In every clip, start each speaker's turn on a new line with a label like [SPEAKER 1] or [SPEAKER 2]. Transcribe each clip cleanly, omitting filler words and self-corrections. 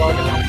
[SPEAKER 1] organized.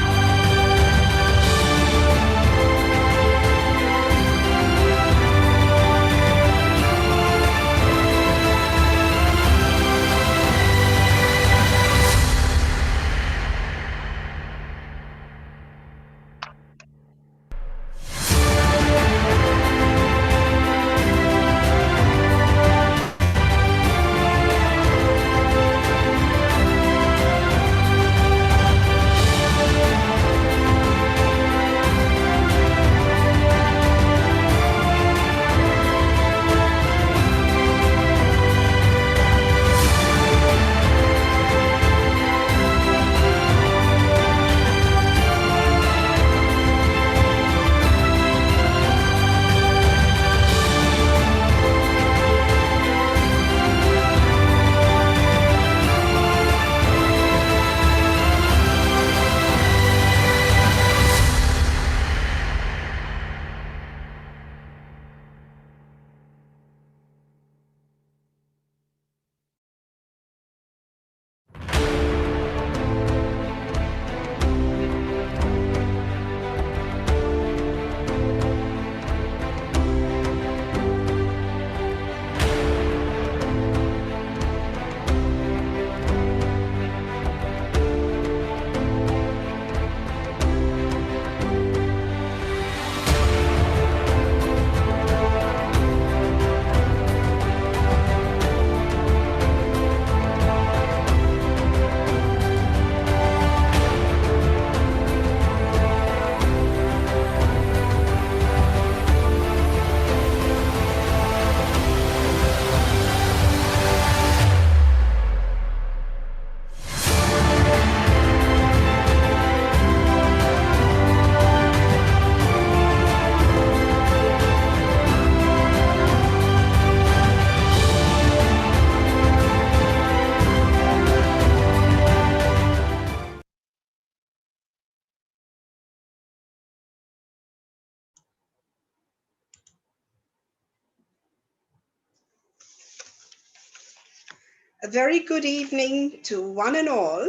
[SPEAKER 2] A very good evening to one and all.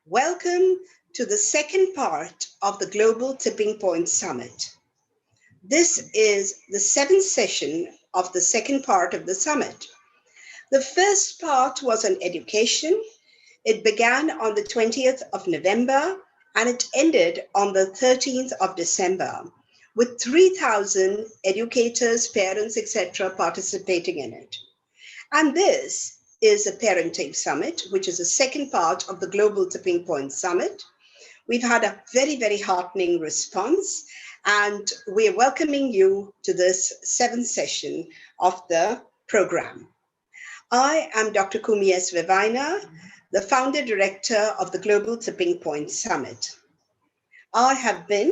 [SPEAKER 2] Welcome to the second part of the Global Tipping Point Summit. This is the seventh session of the second part of the summit. The first part was on education. It began on the 20th of November and it ended on the 13th of December with 3,000 educators, parents, etc. participating in it. And this is a parenting summit, which is the second part of the Global Tipping Point Summit. We've had a very, very heartening response, and we're welcoming you to this seventh session of the program. I am Dr. Kumi S. Vivaina, the founder director of the Global Tipping Point Summit. I have been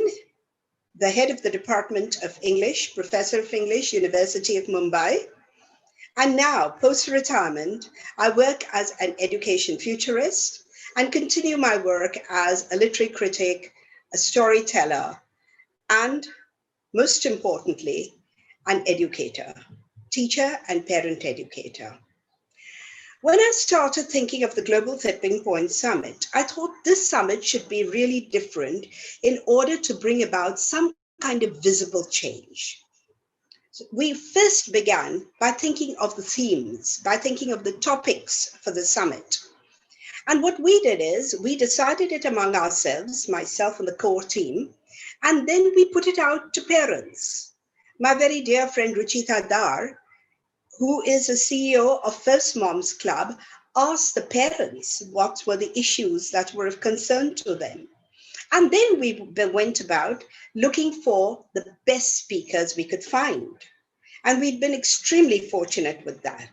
[SPEAKER 2] the head of the Department of English, Professor of English, University of Mumbai. And now, post-retirement, I work as an education futurist and continue my work as a literary critic, a storyteller, and most importantly, an educator, teacher and parent educator. When I started thinking of the Global Tipping Point Summit, I thought this summit should be really different in order to bring about some kind of visible change. We first began by thinking of the themes, by thinking of the topics for the summit. And what we did is we decided it among ourselves, myself and the core team, and then we put it out to parents. My very dear friend Ruchita Dar, who is a CEO of First Moms Club, asked the parents what were the issues that were of concern to them. And then we went about looking for the best speakers we could find. And we've been extremely fortunate with that.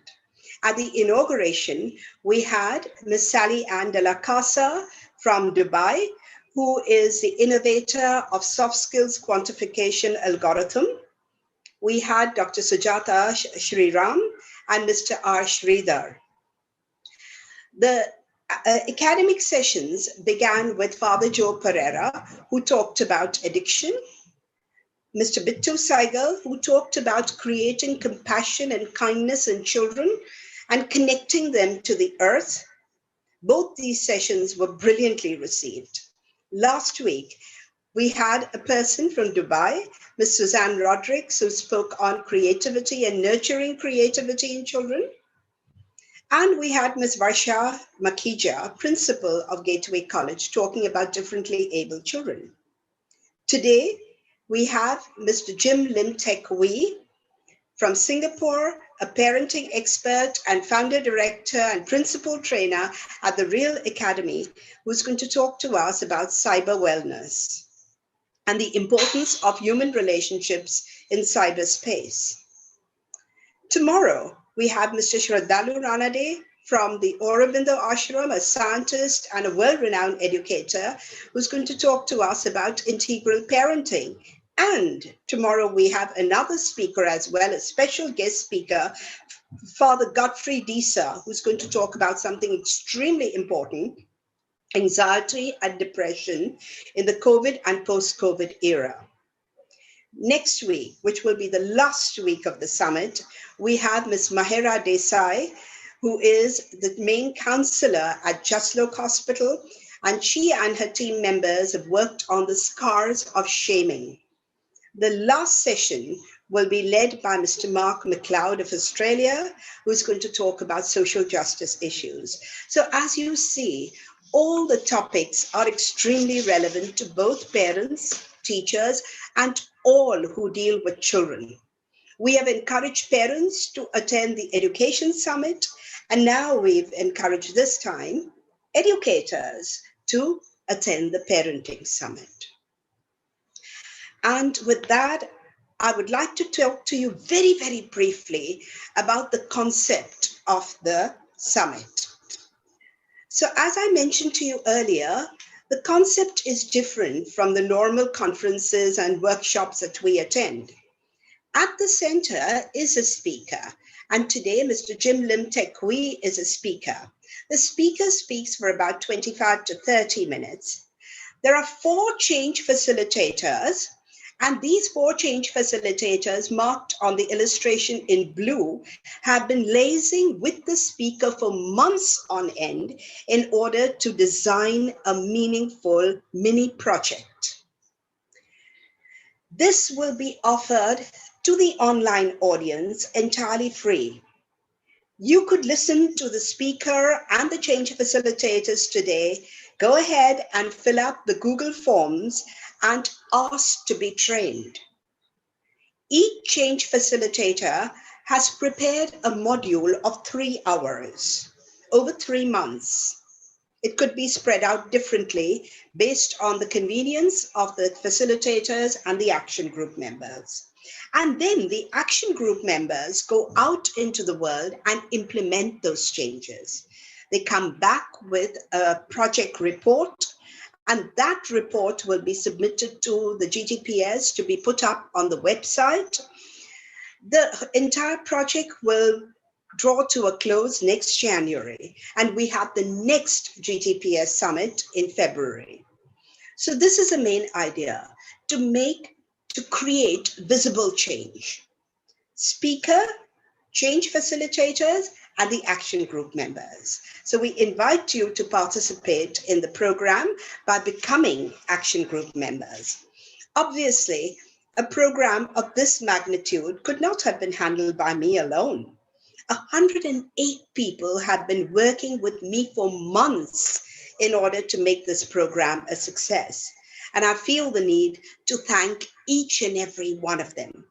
[SPEAKER 2] At the inauguration, we had Ms. Sally Ann de la Casa from Dubai, who is the innovator of soft skills quantification algorithm. We had Dr. Sujata Shriram and Mr. R. Sridhar. The academic sessions began with Father Joe Pereira, who talked about addiction, Mr. Bittu Saigal, who talked about creating compassion and kindness in children and connecting them to the earth. Both these sessions were brilliantly received. Last week, we had a person from Dubai, Ms. Suzanne Rodrigues, who spoke on creativity and nurturing creativity in children. And we had Ms. Varsha Makija, principal of Gateway College, talking about differently abled children. Today, we have Mr. Jim Lim Tek Wee from Singapore, a parenting expert and founder, director, and principal trainer at the Real Academy, who's going to talk to us about cyberwellness and the importance of human relationships in cyberspace. Tomorrow, we have Mr. Shradhalu Ranade from the Aurobindo Ashram, a scientist and a well-renowned educator, who's going to talk to us about integral parenting. And tomorrow we have another speaker as well, a special guest speaker, Father Godfrey Disa, who's going to talk about something extremely important, anxiety and depression in the COVID and post-COVID era. Next week, which will be the last week of the summit, we have Ms. Mahera Desai, who is the main counselor at Jaslok Hospital, and she and her team members have worked on the scars of shaming. The last session will be led by Mr. Mark McLeod of Australia, who's going to talk about social justice issues. So as you see, all the topics are extremely relevant to both parents, teachers, and all who deal with children. We have encouraged parents to attend the Education Summit, and now we've encouraged this time educators to attend the Parenting Summit. And with that, I would like to talk to you very, very briefly about the concept of the summit. So as I mentioned to you earlier, the concept is different from the normal conferences and workshops that we attend. At the center is a speaker, and today Mr. Jim Lim Tek Wee is a speaker. The speaker speaks for about 25 to 30 minutes. There are 4 change facilitators, and these 4 change facilitators marked on the illustration in blue have been liaising with the speaker for months on end in order to design a meaningful mini project. This will be offered to the online audience entirely free. You could listen to the speaker and the change facilitators today. Go ahead and fill out the Google Forms and ask to be trained. Each change facilitator has prepared a module of 3 hours over 3 months. It could be spread out differently based on the convenience of the facilitators and the action group members. And then the action group members go out into the world and implement those changes. They come back with a project report, and that report will be submitted to the GTPS to be put up on the website. The entire project will draw to a close next January, and we have the next GTPS summit in February. So this is the main idea, to create visible change. Speaker, change facilitators, and the action group members. So we invite you to participate in the program by becoming action group members. Obviously, a program of this magnitude could not have been handled by me alone. 108 people have been working with me for months in order to make this program a success. And I feel the need to thank each and every one of them.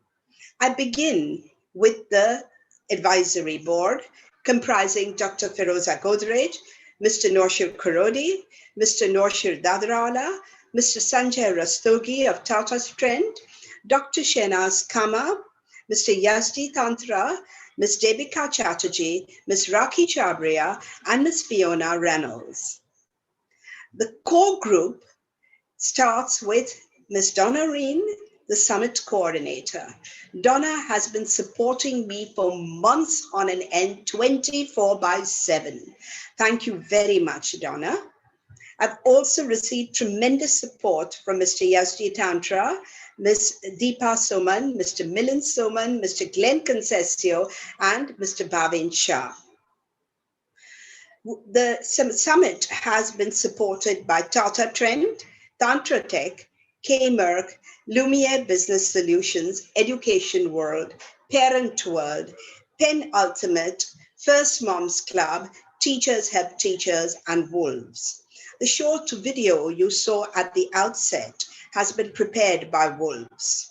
[SPEAKER 2] I begin with the advisory board, comprising Dr. Feroza Godrej, Mr. Norshir Kurodi, Mr. Norshir Dadrala, Mr. Sanjay Rastogi of Tata Strength, Dr. Shenaz Kama, Mr. Yazdi Tantra, Ms. Debika Chatterjee, Ms. Rakhi Chabria, and Ms. Fiona Reynolds. The core group starts with Ms. Donna Reen, the summit coordinator. Donna has been supporting me for months on an end, 24/7. Thank you very much, Donna. I've also received tremendous support from Mr. Yazdi Tantra, Ms. Deepa Soman, Mr. Milan Soman, Mr. Glenn Concessio, and Mr. Bhavin Shah. The summit has been supported by Tata Trend, Tantratech, K-Merc, Lumiere Business Solutions, Education World, Parent World, Pen Ultimate, First Moms Club, Teachers Help Teachers, and Wolves. The short video you saw at the outset has been prepared by Wolves.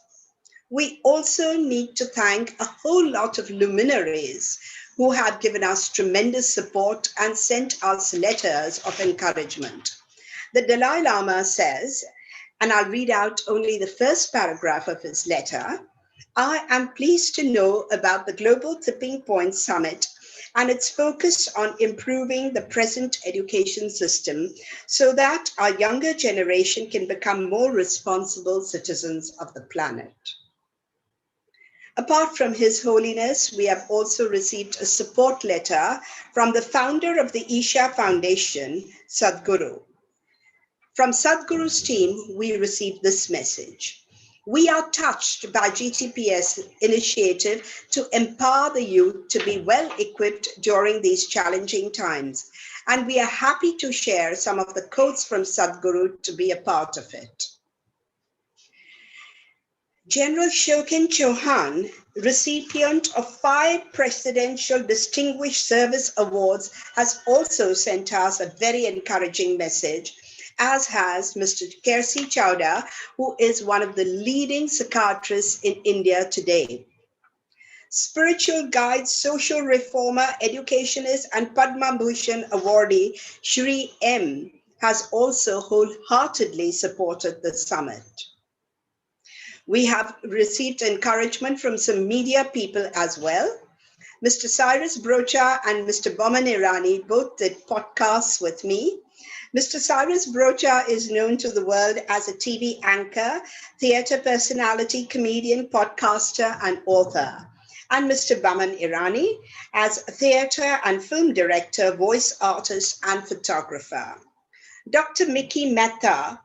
[SPEAKER 2] We also need to thank a whole lot of luminaries who have given us tremendous support and sent us letters of encouragement. The Dalai Lama says, and I'll read out only the first paragraph of his letter, I am pleased to know about the Global Tipping Point Summit and its focus on improving the present education system so that our younger generation can become more responsible citizens of the planet. Apart from His Holiness, we have also received a support letter from the founder of the Isha Foundation, Sadhguru. From Sadhguru's team, we received this message. We are touched by GTPS initiative to empower the youth to be well equipped during these challenging times. And we are happy to share some of the quotes from Sadhguru to be a part of it. General Shokin Chauhan, recipient of 5 Presidential Distinguished Service Awards, has also sent us a very encouraging message, as has Mr. Kersi Chowda, who is one of the leading psychiatrists in India today. Spiritual guide, social reformer, educationist, and Padma Bhushan awardee Shri M has also wholeheartedly supported the summit. We have received encouragement from some media people as well. Mr. Cyrus Brocha and Mr. Boman Irani both did podcasts with me. Mr. Cyrus Brocha is known to the world as a TV anchor, theater personality, comedian, podcaster, and author. And Mr. Boman Irani as a theater and film director, voice artist, and photographer. Dr. Mickey Mehta,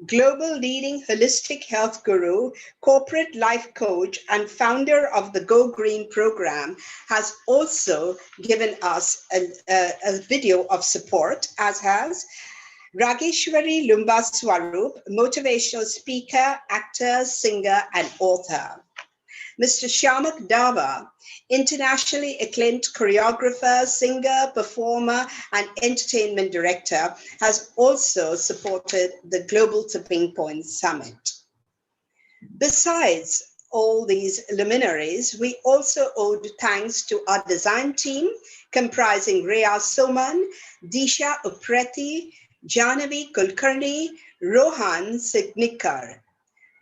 [SPEAKER 2] global leading holistic health guru, corporate life coach, and founder of the Go Green program, has also given us a video of support, as has Rageshwari Lumba Swarup, motivational speaker, actor, singer, and author. Mr. Shamak Dava, internationally acclaimed choreographer, singer, performer, and entertainment director, has also supported the Global Tipping Point Summit. Besides all these luminaries, we also owed thanks to our design team, comprising Rhea Soman, Disha Upreti, Janavi Kulkarni, Rohan Signikar.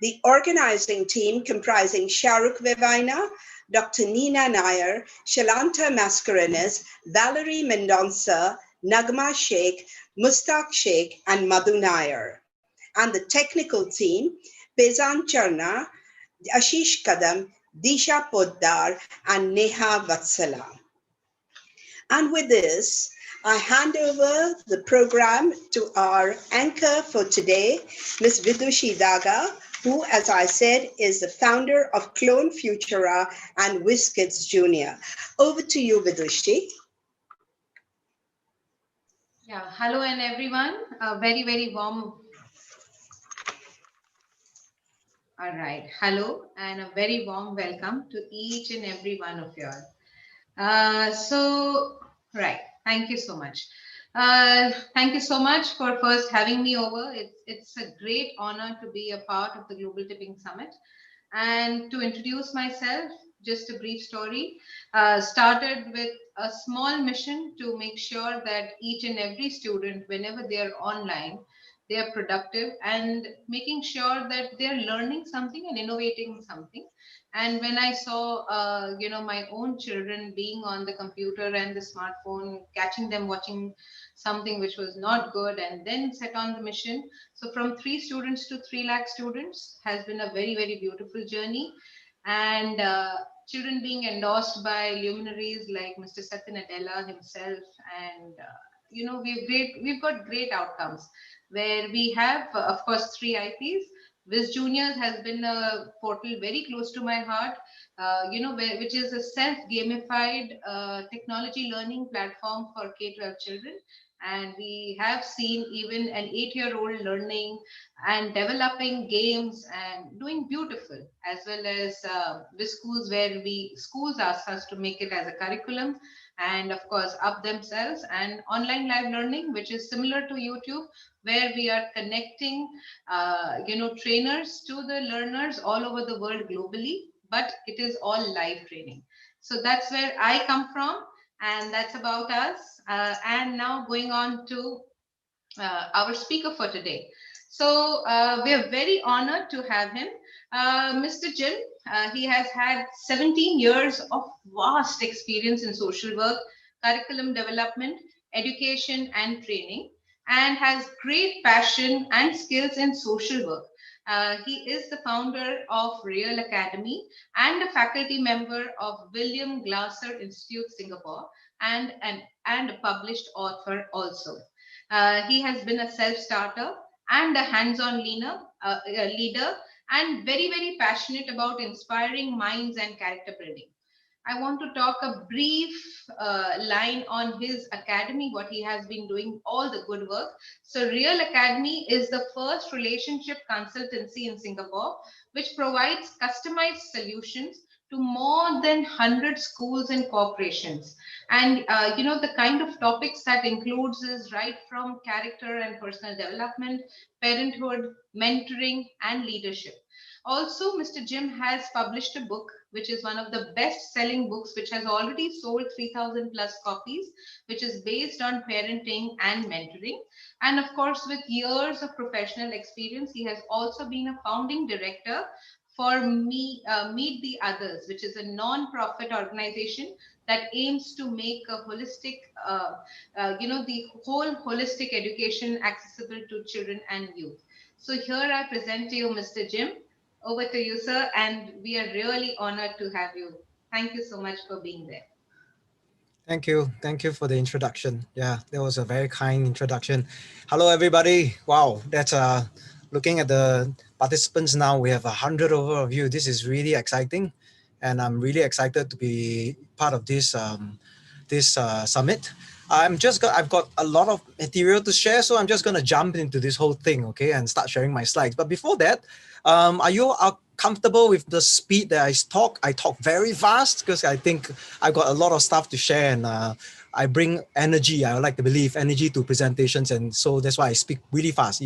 [SPEAKER 2] The organizing team comprising Shahrukh Vevaina, Dr. Nina Nair, Shalanta Mascarenas, Valerie Mendonça, Nagma Sheikh, Mustaq Sheikh, and Madhu Nair. And the technical team, Pezan Charna, Ashish Kadam, Disha Poddar, and Neha Vatsala. And with this, I hand over the program to our anchor for today, Ms. Vidushi Daga, who, as I said, is the founder of Clone Futura and WizKids Junior. Over to you, Vidushi.
[SPEAKER 1] Yeah, hello and everyone. A very, very warm. All right, hello and a very warm welcome to each and every one of you all. Right, thank you so much. Thank you so much for first having me over. It's a great honor to be a part of the Global Tipping Summit. And to introduce myself, just a brief story. Started with a small mission to make sure that each and every student, whenever they are online, they are productive and making sure that they are learning something and innovating something. And when I saw, my own children being on the computer and the smartphone, catching them watching something which was not good, and then set on the mission. So from 3 students to 3 lakh students has been a very, very beautiful journey. And children being endorsed by luminaries like Mr. Satya Nadella himself. And, we've got great outcomes where we have, of course, 3 IPs. Viz Juniors has been a portal very close to my heart, which is a self-gamified technology learning platform for K-12 children. And we have seen even an 8-year-old learning and developing games and doing beautiful, as well as with schools where schools ask us to make it as a curriculum and of course up themselves, and online live learning, which is similar to YouTube, where we are connecting trainers to the learners all over the world globally, but it is all live training. So that's where I come from, and that's about us. And now going on to our speaker for today. So we are very honored to have him, Mr. Jim. He has had 17 years of vast experience in social work, curriculum development, education, and training, and has great passion and skills in social work. He is the founder of Real Academy and a faculty member of William Glasser Institute, Singapore, and a published author also. He has been a self-starter and a hands-on leader, and very, very passionate about inspiring minds and character building. I want to talk a brief line on his academy, what he has been doing, all the good work. So, Real Academy is the first relationship consultancy in Singapore, which provides customized solutions to more than 100 schools and corporations. And the kind of topics that includes is right from character and personal development, parenthood, mentoring, and leadership. Also, Mr. Jim has published a book which is one of the best selling books, which has already sold 3,000 plus copies, which is based on parenting and mentoring. And of course, with years of professional experience, he has also been a founding director for Meet the Others, which is a non-profit organization that aims to make a holistic, the whole holistic education accessible to children and youth. So here I present to you Mr. Jim. Over to you, sir, and we are really honored to have you. Thank you so much for being there.
[SPEAKER 3] Thank you. Thank you for the introduction. Yeah, that was a very kind introduction. Hello, everybody. Wow, that's looking at the participants now, we have 100 over of you. This is really exciting, and I'm really excited to be part of this summit. I've got a lot of material to share, so I'm just gonna jump into this whole thing, okay, and start sharing my slides. But before that, are you comfortable with the speed that I talk? I talk very fast because I think I've got a lot of stuff to share, and I bring energy. I like to believe energy to presentations, and so that's why I speak really fast.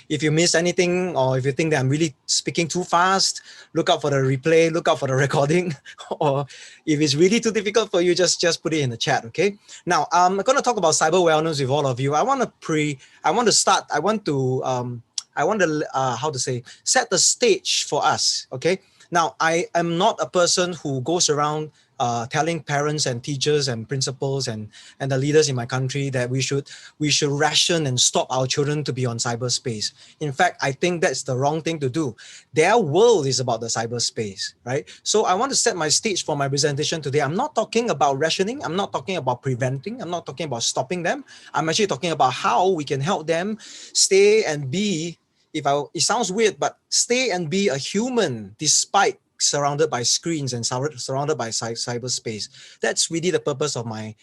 [SPEAKER 3] If you miss anything, or if you think that I'm really speaking too fast, look out for the replay, look out for the recording, or if it's really too difficult for you, just put it in the chat, okay? Now, I'm going to talk about cyber wellness with all of you. I want to how to say, set the stage for us, okay? Now, I am not a person who goes around telling parents and teachers and principals and the leaders in my country that we should ration and stop our children to be on cyberspace. In fact, I think that's the wrong thing to do. Their world is about the cyberspace, right? So I want to set my stage for my presentation today. I'm not talking about rationing. I'm not talking about preventing. I'm not talking about stopping them. I'm actually talking about how we can help them stay and be, it sounds weird, but stay and be a human despite surrounded by screens and surrounded by cyberspace. That's really the purpose of my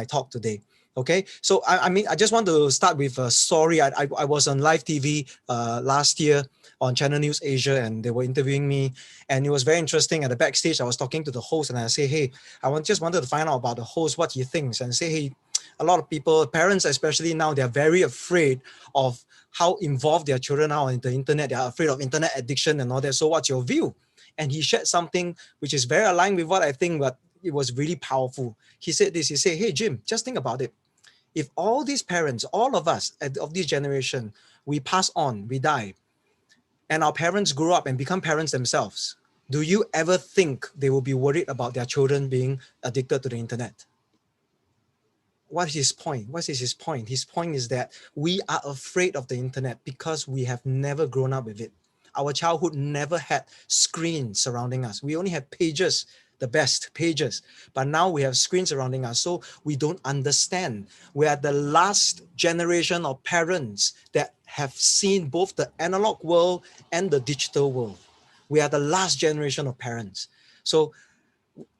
[SPEAKER 3] talk today. Okay, so I just want to start with a story. I was on live TV last year on Channel News Asia, and they were interviewing me, and it was very interesting. At the backstage, I was talking to the host, and I say, hey, just wanted to find out about the host, what he thinks, and say, hey, a lot of people, parents especially now, they're very afraid of how involved their children are on the internet. They're afraid of internet addiction and all that. So what's your view? And he shared something which is very aligned with what I think, but it was really powerful. He said this, he said, hey, Jim, just think about it. If all these parents, all of us of this generation, we pass on, we die, and our parents grow up and become parents themselves, do you ever think they will be worried about their children being addicted to the internet? What is his point? What is his point? His point is that we are afraid of the internet because we have never grown up with it. Our childhood never had screens surrounding us. We only had pages the best pages. But now we have screens surrounding us, so we don't understand. We are the last generation of parents that have seen both the analog world and the digital world. We are the last generation of parents. So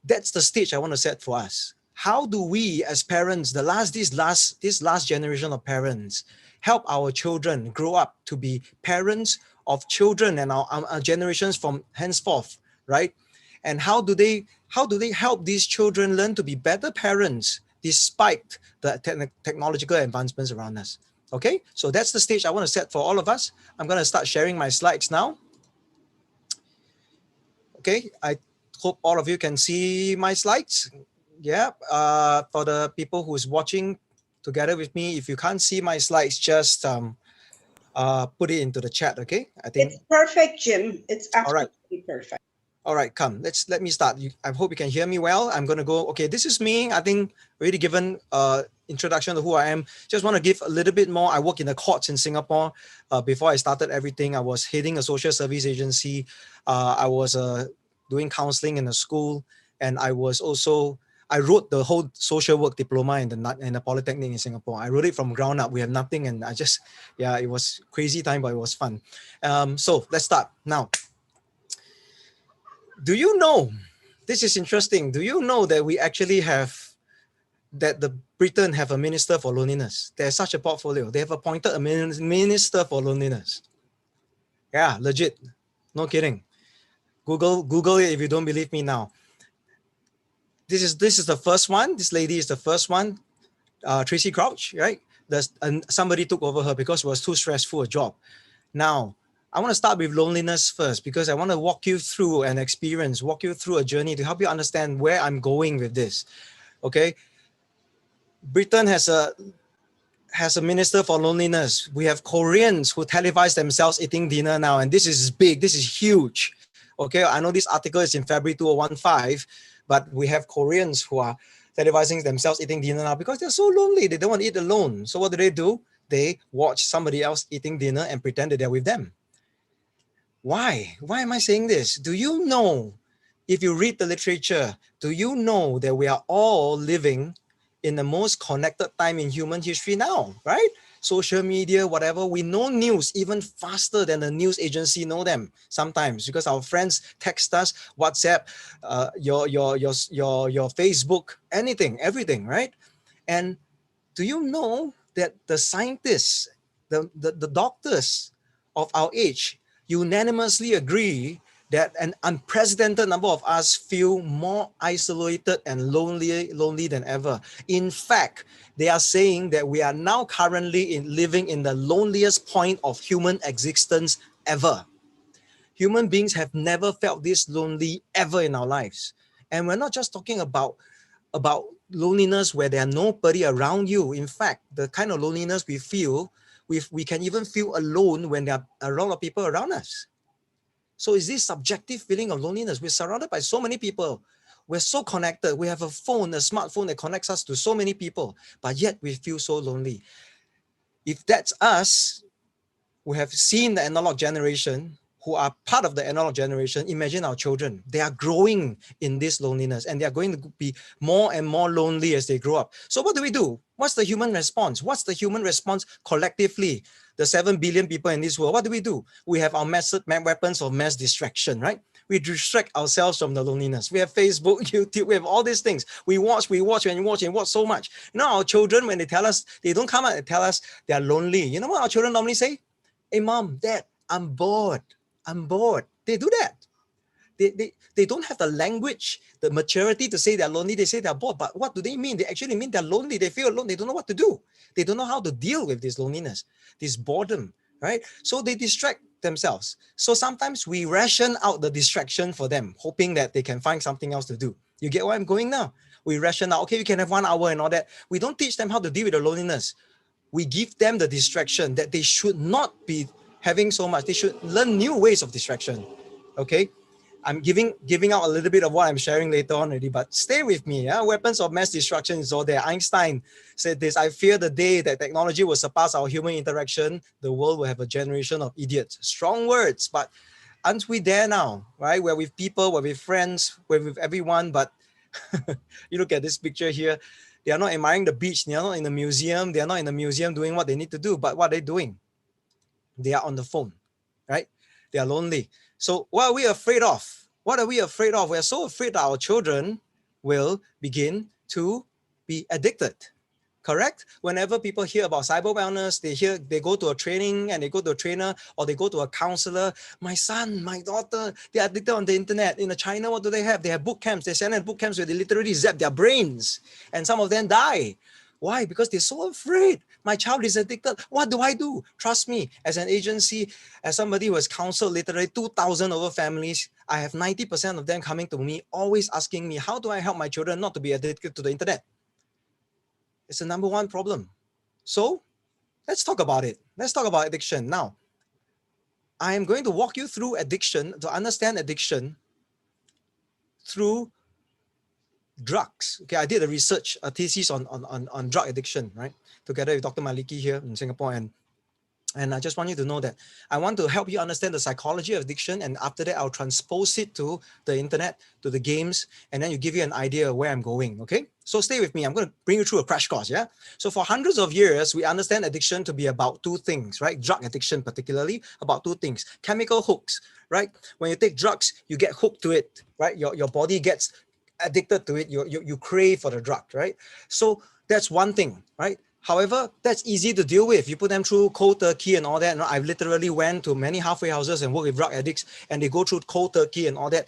[SPEAKER 3] that's the stage I want to set for us. How do we as parents, this last generation of parents, help our children grow up to be parents of children and our generations from henceforth, right? And how do they help these children learn to be better parents despite the technological advancements around us? Okay, so that's the stage I want to set for all of us. I'm going to start sharing my slides now. Okay, I hope all of you can see my slides. Yeah, for the people who's watching together with me, if you can't see my slides, just put it into the chat, okay? I think
[SPEAKER 2] It's perfect, Jim. It's
[SPEAKER 3] all right.
[SPEAKER 2] absolutely perfect.
[SPEAKER 3] All right, come. Let me start. I hope you can hear me well. I'm gonna go. Okay, this is me. I think already given introduction to who I am. Just want to give a little bit more. I work in the courts in Singapore. Before I started everything, I was heading a social service agency. I was doing counseling in a school, and I wrote the whole social work diploma in the Polytechnic in Singapore. I wrote it from ground up. We have nothing, and it was crazy time, but it was fun. So let's start now. Do you know, this is interesting. Do you know that we actually the Britain have a minister for loneliness? There's such a portfolio. They have appointed a minister for loneliness. Yeah, legit. No kidding. Google it if you don't believe me now. This is the first one. This lady is the first one. Tracy Crouch, right? And somebody took over her because it was too stressful a job. Now, I want to start with loneliness first because I want to walk you through an experience, walk you through a journey to help you understand where I'm going with this. Okay. Britain has a minister for loneliness. We have Koreans who televise themselves eating dinner now, and this is big. This is huge. Okay. I know this article is in February 2015, but we have Koreans who are televising themselves eating dinner now because they're so lonely. They don't want to eat alone. So what do? They watch somebody else eating dinner and pretend that they're with them. Why? Why am I saying this? Do you know, if you read the literature, do you know that we are all living in the most connected time in human history now, right? Social media, whatever, we know news even faster than the news agency know them sometimes because our friends text us, WhatsApp, your Facebook, anything, everything, right? And do you know that the scientists, the doctors of our age unanimously agree that an unprecedented number of us feel more isolated and lonely than ever. In fact, they are saying that we are now currently living in the loneliest point of human existence ever. Human beings have never felt this lonely ever in our lives. And we're not just talking about loneliness where there are nobody around you. In fact, the kind of loneliness we feel, we can even feel alone when there are a lot of people around us. So is this subjective feeling of loneliness? We're surrounded by so many people. We're so connected. We have a smartphone that connects us to so many people, but yet we feel so lonely. If that's us, we have seen the analog generation, who are part of the analog generation. Imagine our children. They are growing in this loneliness and they are going to be more and more lonely as they grow up. So what do? What's the human response? What's the human response collectively? The 7 billion people in this world, what do? We have our weapons of mass distraction, right? We distract ourselves from the loneliness. We have Facebook, YouTube, we have all these things. We watch so much. You know, our children, when they tell us, they don't come out and tell us they're lonely. You know what our children normally say? Hey, mom, dad, I'm bored. They do that. They don't have the language, the maturity to say they're lonely. They say they're bored. But what do they mean? They actually mean they're lonely. They feel alone. They don't know what to do. They don't know how to deal with this loneliness, this boredom, right? So they distract themselves. So sometimes we ration out the distraction for them, hoping that they can find something else to do. You get where I'm going now? We ration out, okay, you can have 1 hour and all that. We don't teach them how to deal with the loneliness. We give them the distraction that they should not be having so much. They should learn new ways of distraction. Okay, I'm giving out a little bit of what I'm sharing later on already, but stay with me. Yeah? Weapons of mass destruction is all there. Einstein said this: I fear the day that technology will surpass our human interaction. The world will have a generation of idiots. Strong words, but aren't we there now, right? We're with people, we're with friends, we're with everyone, but you look at this picture here, they are not admiring the beach, they are not in the museum, they are not in the museum doing what they need to do, but what are they doing? They are on the phone, right? They are lonely. So what are we afraid of? What are we afraid of? We're so afraid that our children will begin to be addicted. Correct? Whenever people hear about cyber wellness, they go to a training and they go to a trainer or they go to a counselor. My son, my daughter, they are addicted on the internet. In China, what do they have? They have boot camps. They send them boot camps where they literally zap their brains, and some of them die. Why? Because they're so afraid. My child is addicted. What do I do? Trust me, as an agency, as somebody who has counseled literally 2,000 over families, I have 90% of them coming to me, always asking me, how do I help my children not to be addicted to the internet? It's the number one problem. So let's talk about it. Let's talk about addiction. Now, I am going to walk you through addiction to understand addiction through drugs. Okay, I did a research, a thesis on drug addiction, right? Together with Dr. Maliki here in Singapore. And I just want you to know that I want to help you understand the psychology of addiction. And after that, I'll transpose it to the internet, to the games, and then you give you an idea of where I'm going, okay? So stay with me. I'm going to bring you through a crash course, yeah? So for hundreds of years, we understand addiction to be about two things, right? Drug addiction particularly, about two things. Chemical hooks, right? When you take drugs, you get hooked to it, right? Your body gets addicted to it. You crave for the drug, right? So that's one thing, right? However, that's easy to deal with. You put them through cold turkey and all that. I've literally went to many halfway houses and worked with drug addicts, and they go through cold turkey and all that.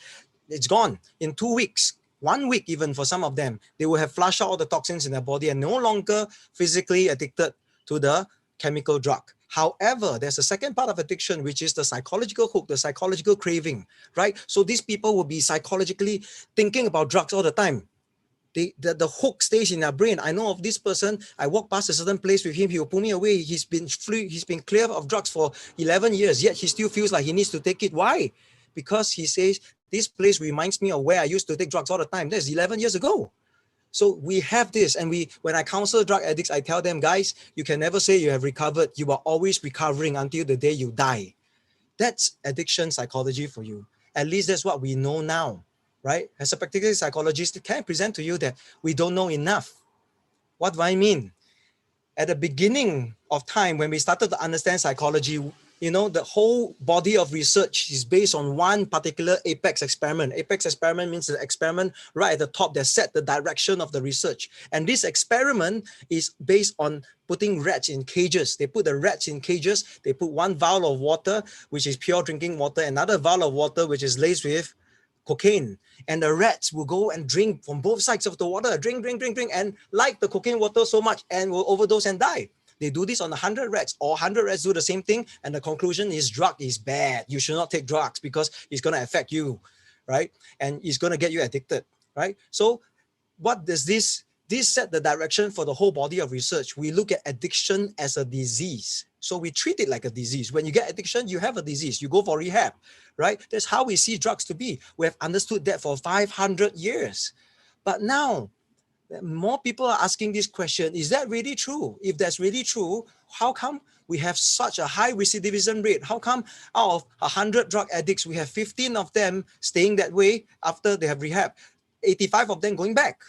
[SPEAKER 3] It's gone in 2 weeks, 1 week even for some of them. They will have flushed out all the toxins in their body and no longer physically addicted to the chemical drug. However, there's a second part of addiction, which is the psychological hook, the psychological craving, right? So these people will be psychologically thinking about drugs all the time. The hook stays in their brain. I know of this person. I walk past a certain place with him. He will pull me away. He's been clear of drugs for 11 years, yet he still feels like he needs to take it. Why? Because he says, this place reminds me of where I used to take drugs all the time. That's 11 years ago. So we have this, and when I counsel drug addicts, I tell them, guys, you can never say you have recovered. You are always recovering until the day you die. That's addiction psychology for you. At least that's what we know now, right? As a practical psychologist, can I present to you that we don't know enough? What do I mean? At the beginning of time, when we started to understand psychology, the whole body of research is based on one particular apex experiment. Apex experiment means the experiment right at the top that set the direction of the research. And this experiment is based on putting rats in cages. They put the rats in cages. They put one vial of water, which is pure drinking water, another vial of water, which is laced with cocaine, and the rats will go and drink from both sides of the water, drink, and like the cocaine water so much and will overdose and die. They do this on 100 rats. All 100 rats do the same thing, and the conclusion is drug is bad. You should not take drugs because it's going to affect you, right? And it's going to get you addicted, right? So what does this set the direction for the whole body of research. We look at addiction as a disease. So we treat it like a disease. When you get addiction, you have a disease. You go for rehab, right? That's how we see drugs to be. We have understood that for 500 years. But now, more people are asking this question, is that really true? If that's really true, how come we have such a high recidivism rate? How come out of 100 drug addicts, we have 15 of them staying that way after they have rehab, 85 of them going back?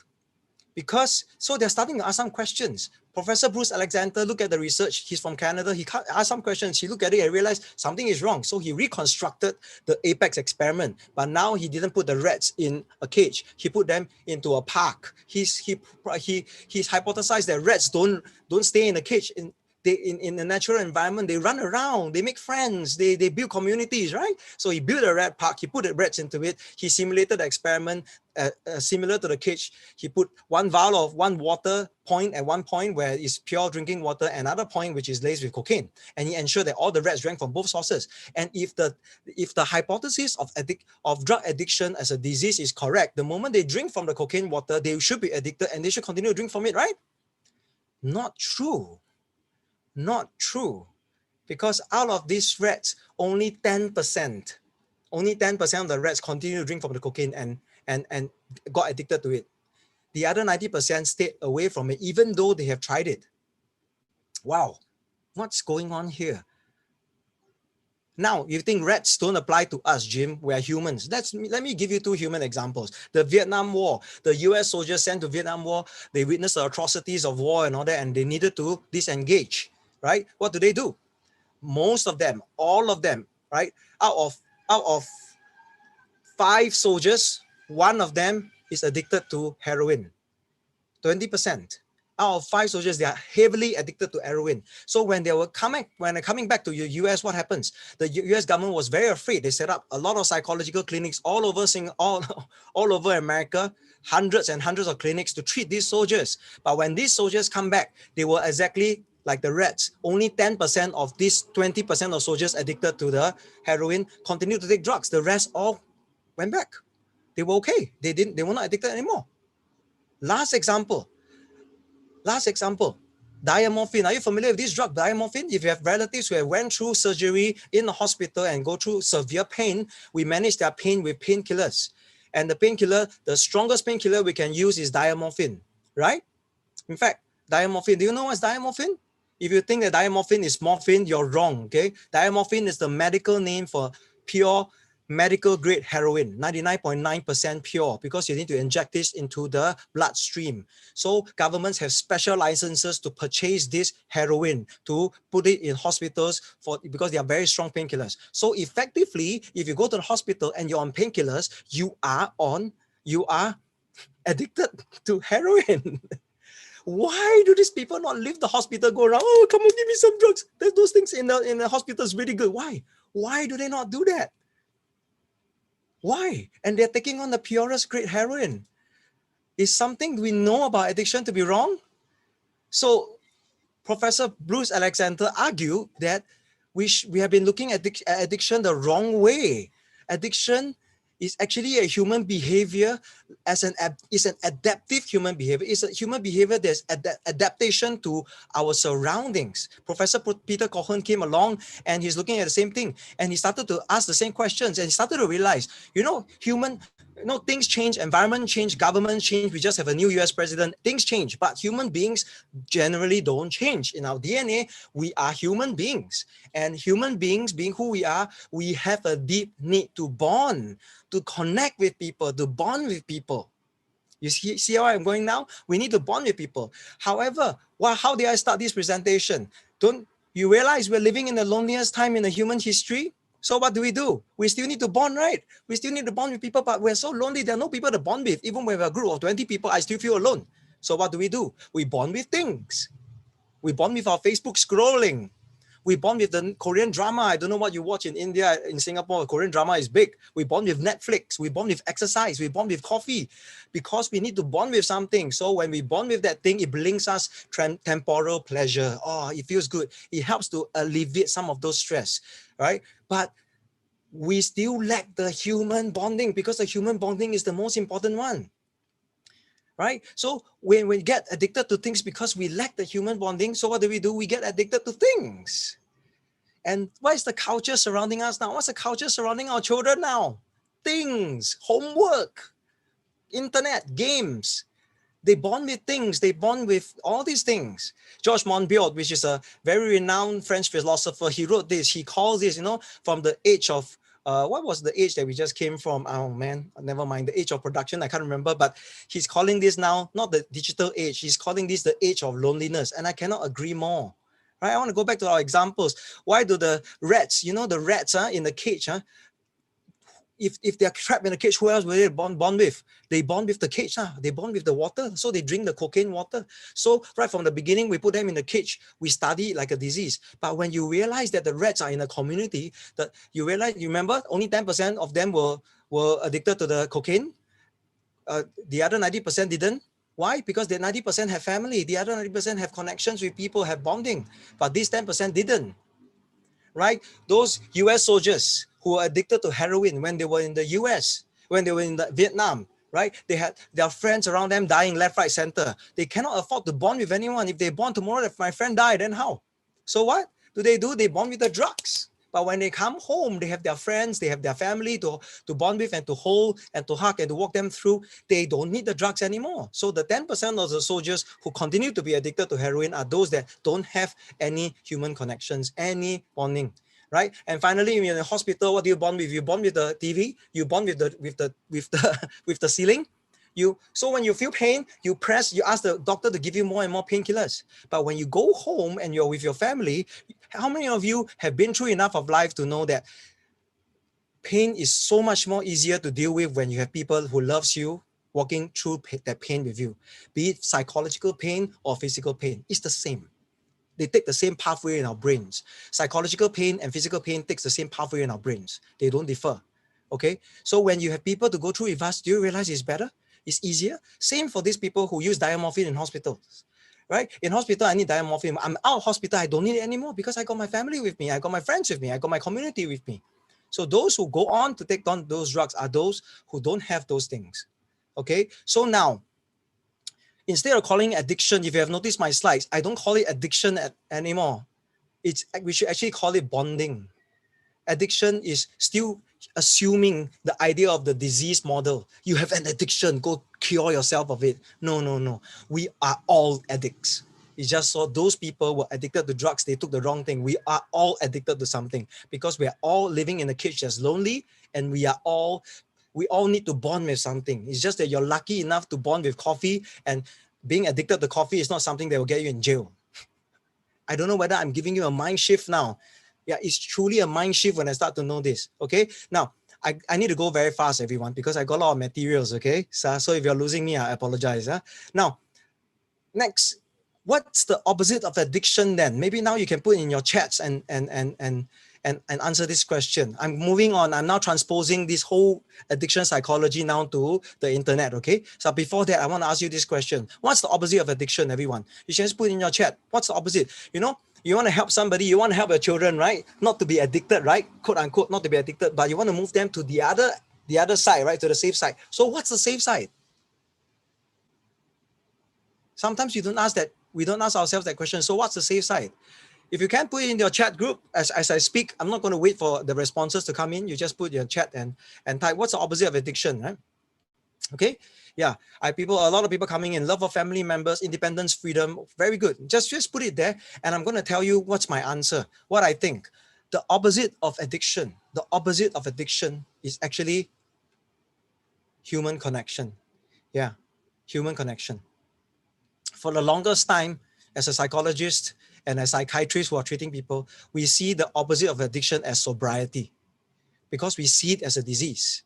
[SPEAKER 3] Because, so they're starting to ask some questions. Professor Bruce Alexander, look at the research. He's from Canada. He asked some questions. He looked at it and realized something is wrong. So he reconstructed the apex experiment. But now he didn't put the rats in a cage. He put them into a park. He's hypothesized that rats don't stay in a cage. In the natural environment, they run around, they make friends, they build communities, right? So he built a rat park, he put the rats into it, he simulated the experiment similar to the cage. He put one vial of one water point at one point where it's pure drinking water, another point which is laced with cocaine. And he ensured that all the rats drank from both sources. And if the hypothesis of drug addiction as a disease is correct, the moment they drink from the cocaine water, they should be addicted and they should continue to drink from it, right? Not true. Not true, because out of these rats, only 10% of the rats continue to drink from the cocaine and got addicted to it. The other 90% stayed away from it, even though they have tried it. Wow, what's going on here? Now, you think rats don't apply to us, Jim? We are humans. Let me give you two human examples. The Vietnam War, the US soldiers sent to Vietnam War, they witnessed the atrocities of war and all that, and they needed to disengage, right? What do? Most of them, all of them, right? Out of 5 soldiers, one of them is addicted to heroin. 20%. Out of 5 soldiers, they are heavily addicted to heroin. So when they're coming back to the US, what happens? The US government was very afraid. They set up a lot of psychological clinics all over all over America, hundreds and hundreds of clinics to treat these soldiers. But when these soldiers come back, they were exactly like the rats. Only 10% of these 20% of soldiers addicted to the heroin continued to take drugs. The rest all went back. They were okay. They were not addicted anymore. Last example, diamorphine. Are you familiar with this drug, diamorphine? If you have relatives who have went through surgery in the hospital and go through severe pain, we manage their pain with painkillers. And the painkiller, the strongest painkiller we can use is diamorphine, right? In fact, diamorphine, do you know what's diamorphine? If you think that diamorphine is morphine, you're wrong, okay? Diamorphine is the medical name for pure medical grade heroin, 99.9% pure, because you need to inject this into the bloodstream. So governments have special licenses to purchase this heroin, to put it in hospitals because they are very strong painkillers. So effectively, if you go to the hospital and you're on painkillers, you are addicted to heroin. Why do these people not leave the hospital, go around, oh, come on, give me some drugs? Those things in the hospital is really good. Why do they not do that? Why? And they're taking on the purest grade heroin. Is something we know about addiction to be wrong? So Professor Bruce Alexander argued that we have been looking at addiction the wrong way. Addiction is actually a human behavior is an adaptive human behavior. It's a human behavior that's adaptation to our surroundings. Professor Peter Cohen came along and he's looking at the same thing, and he started to ask the same questions, and he started to realize, things change, environment change, government change. We just have a new US president. Things change, but human beings generally don't change. In our DNA, we are human beings. And human beings, being who we are, we have a deep need to bond, to connect with people, to bond with people. You see how I'm going now? We need to bond with people. However, how did I start this presentation? Don't you realize we're living in the loneliest time in the human history? So what do? We still need to bond, right? We still need to bond with people, but we're so lonely, there are no people to bond with. Even when we're a group of 20 people, I still feel alone. So what do? We bond with things. We bond with our Facebook scrolling. We bond with the Korean drama. I don't know what you watch in India. In Singapore, Korean drama is big. We bond with Netflix. We bond with exercise. We bond with coffee, because we need to bond with something. So when we bond with that thing, it brings us temporal pleasure. Oh, it feels good. It helps to alleviate some of those stress, right? But we still lack the human bonding, because the human bonding is the most important one. Right? So when we get addicted to things because we lack the human bonding, so what do? We get addicted to things. And what is the culture surrounding us now? What's the culture surrounding our children now? Things, homework, internet, games. They bond with things. They bond with all these things. Georges Monbiot, which is a very renowned French philosopher, he wrote this. He calls this, from the age of what was the age that we just came from? Oh man, never mind. The age of production, I can't remember. But he's calling this now not the digital age. He's calling this the age of loneliness, and I cannot agree more. Right? I want to go back to our examples. Why do the rats? The rats in the cage. If they're trapped in a cage, who else will they bond with? They bond with the cage. They bond with the water. So they drink the cocaine water. So right from the beginning, we put them in the cage. We study it like a disease. But when you realize that the rats are in a community, that you remember, only 10% of them were addicted to the cocaine. The other 90% didn't. Why? Because the 90% have family. The other 90% have connections with people, have bonding. But these 10% didn't. Right? Those US soldiers who were addicted to heroin when they were in the US, when they were in Vietnam, right? They had their friends around them dying left, right, center. They cannot afford to bond with anyone. If they bond tomorrow, if my friend died, then how? So what do? They bond with the drugs. But when they come home, they have their friends, they have their family to bond with and to hold and to hug and to walk them through. They don't need the drugs anymore. So the 10% of the soldiers who continue to be addicted to heroin are those that don't have any human connections, any bonding. right? And finally, when you're in the hospital, what do you bond with? You bond with the TV, you bond with the with the ceiling. So when you feel pain, you ask the doctor to give you more and more painkillers. But when you go home and you're with your family, how many of you have been through enough of life to know that pain is so much more easier to deal with when you have people who loves you walking through that pain with you, be it psychological pain or physical pain? It's the same. They take the same pathway in our brains. Psychological pain and physical pain takes the same pathway in our brains. They don't differ. Okay. So when you have people to go through with us, do you realize it's better? It's easier. Same for these people who use diamorphine in hospitals. Right? In hospital, I need diamorphine. I'm out of hospital, I don't need it anymore because I got my family with me. I got my friends with me. I got my community with me. So those who go on to take on those drugs are those who don't have those things. Okay. So now, instead of calling addiction, if you have noticed my slides, I don't call it addiction anymore. We should actually call it bonding. Addiction is still assuming the idea of the disease model. You have an addiction, go cure yourself of it. No, no, no. We are all addicts. It's just so those people were addicted to drugs, they took the wrong thing. We are all addicted to something because we are all living in a cage that's lonely, and we all need to bond with something. It's just that you're lucky enough to bond with coffee, and being addicted to coffee is not something that will get you in jail. I don't know whether I'm giving you a mind shift now. Yeah, it's truly a mind shift when I start to know this. Okay. Now, I need to go very fast, everyone, because I got a lot of materials. Okay. So if you're losing me, I apologize. Now, next, what's the opposite of addiction then? Maybe now you can put in your chats and answer this question. I'm moving on. I'm now transposing this whole addiction psychology now to the internet. Okay. So before that, I want to ask you this question. What's the opposite of addiction, everyone? You should just put in your chat. What's the opposite? You know, you want to help somebody, you want to help your children, right? Not to be addicted, right? Quote unquote, not to be addicted, but you want to move them to the other side, right? To the safe side. So what's the safe side? Sometimes we don't ask ourselves that question. So what's the safe side? If you can't put it in your chat group as I speak, I'm not going to wait for the responses to come in. You just put your chat and type what's the opposite of addiction, right? Okay. Yeah. A lot of people coming in, love of family members, independence, freedom. Very good. Just put it there. And I'm going to tell you what's my answer, what I think. The opposite of addiction is actually human connection. Yeah. Human connection. For the longest time, as a psychologist and as psychiatrists who are treating people, we see the opposite of addiction as sobriety because we see it as a disease.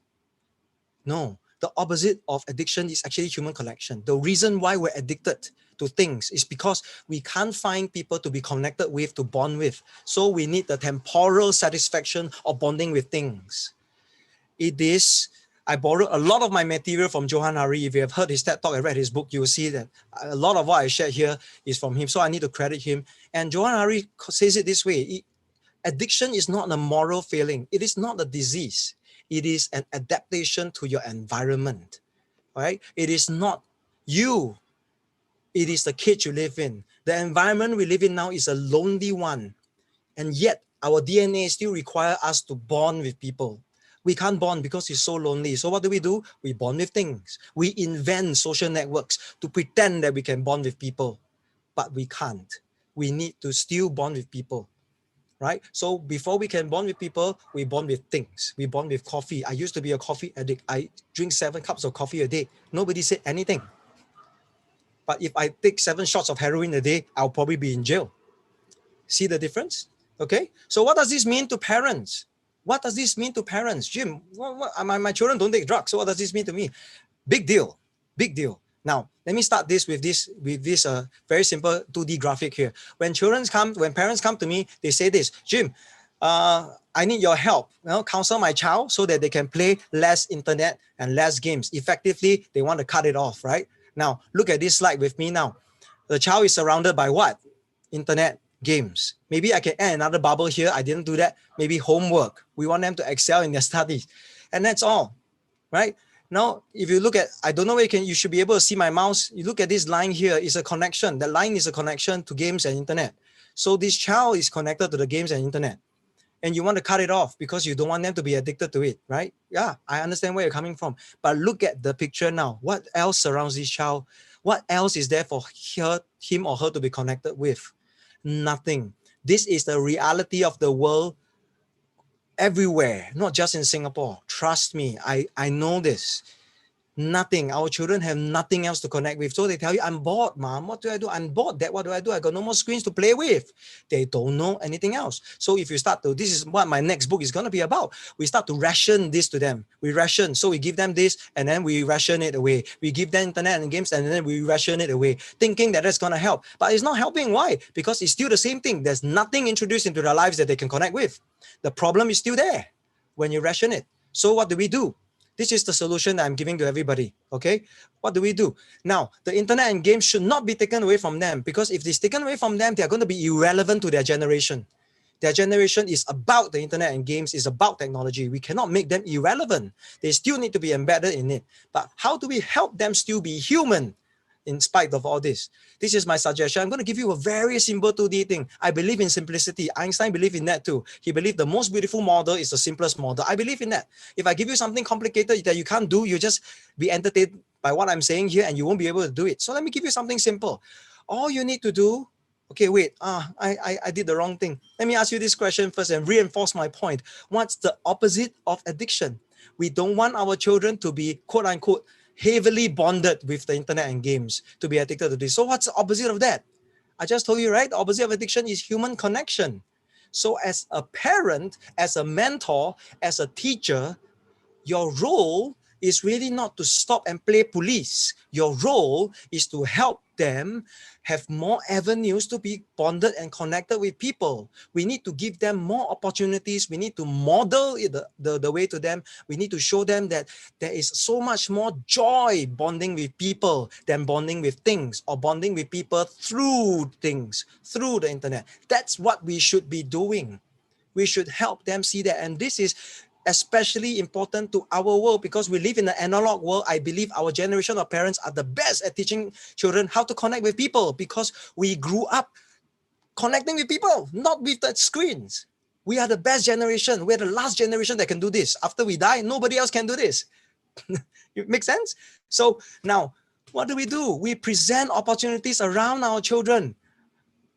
[SPEAKER 3] No, the opposite of addiction is actually human connection. The reason why we're addicted to things is because we can't find people to be connected with, to bond with. So we need the temporal satisfaction of bonding with things. I borrowed a lot of my material from Johan Hari. If you have heard his TED Talk, I read his book, you will see that a lot of what I shared here is from him. So I need to credit him. And Johan Hari says it this way. Addiction is not a moral failing. It is not a disease. It is an adaptation to your environment, right? It is not you. It is the cage you live in. The environment we live in now is a lonely one. And yet our DNA still requires us to bond with people. We can't bond because it's so lonely. So what do? We bond with things. We invent social networks to pretend that we can bond with people, but we can't. We need to still bond with people. Right? So before we can bond with people, we bond with things. We bond with coffee. I used to be a coffee addict. I drink 7 cups of coffee a day. Nobody said anything. But if I take 7 shots of heroin a day, I'll probably be in jail. See the difference? Okay. So what does this mean to parents? What does this mean to parents? Jim, my children don't take drugs. So what does this mean to me? Big deal. Big deal. Now, let me start this with this very simple 2D graphic here. When parents come to me, they say this, Jim, I need your help. Counsel my child so that they can play less internet and less games. Effectively, they want to cut it off, right? Now, look at this slide with me now. The child is surrounded by what? Internet, games. Maybe I can add another bubble here. I didn't do that. Maybe homework. We want them to excel in their studies. And that's all, right? Now, if you look at, I don't know where you should be able to see my mouse. You look at this line here, is a connection. The line is a connection to games and internet. So this child is connected to the games and internet. And you want to cut it off because you don't want them to be addicted to it, right? Yeah, I understand where you're coming from. But look at the picture now. What else surrounds this child? What else is there for him or her to be connected with? Nothing. This is the reality of the world everywhere, not just in Singapore. Trust me, I know this. Nothing. Our children have nothing else to connect with. So they tell you, I'm bored, mom. What do I do? I'm bored. Dad, what do I do? I got no more screens to play with. They don't know anything else. So if you start to, this is what my next book is going to be about. We start to ration this to them. We ration. So we give them this and then we ration it away. We give them internet and games and then we ration it away, thinking that that's going to help. But it's not helping. Why? Because it's still the same thing. There's nothing introduced into their lives that they can connect with. The problem is still there when you ration it. So what do? This is the solution that I'm giving to everybody, okay? What do we do? Now, the internet and games should not be taken away from them, because if it's taken away from them, they're going to be irrelevant to their generation. Their generation is about the internet and games, is about technology. We cannot make them irrelevant. They still need to be embedded in it. But how do we help them still be human in spite of all this? This is my suggestion. I'm going to give you a very simple 2D thing. I believe in simplicity. Einstein believed in that too. He believed the most beautiful model is the simplest model. I believe in that. If I give you something complicated that you can't do, you just be entertained by what I'm saying here and you won't be able to do it. So let me give you something simple. All you need to do, okay, wait, I did the wrong thing. Let me ask you this question first and reinforce my point. What's the opposite of addiction? We don't want our children to be, quote unquote, heavily bonded with the internet and games, to be addicted to this. So what's the opposite of that? I just told you, right? The opposite of addiction is human connection. So as a parent, as a mentor, as a teacher, your role is really not to stop and play police. Your role is to help them have more avenues to be bonded and connected with people. We need to give them more opportunities. We need to model the way to them. We need to show them that there is so much more joy bonding with people than bonding with things, or bonding with people through things, through the internet. That's what we should be doing. We should help them see that. And this is especially important to our world, because we live in an analog world. I believe our generation of parents are the best at teaching children how to connect with people, because we grew up connecting with people, not with the screens. We are the best generation. We're the last generation that can do this. After we die, nobody else can do this. It makes sense? So now, what do? We present opportunities around our children.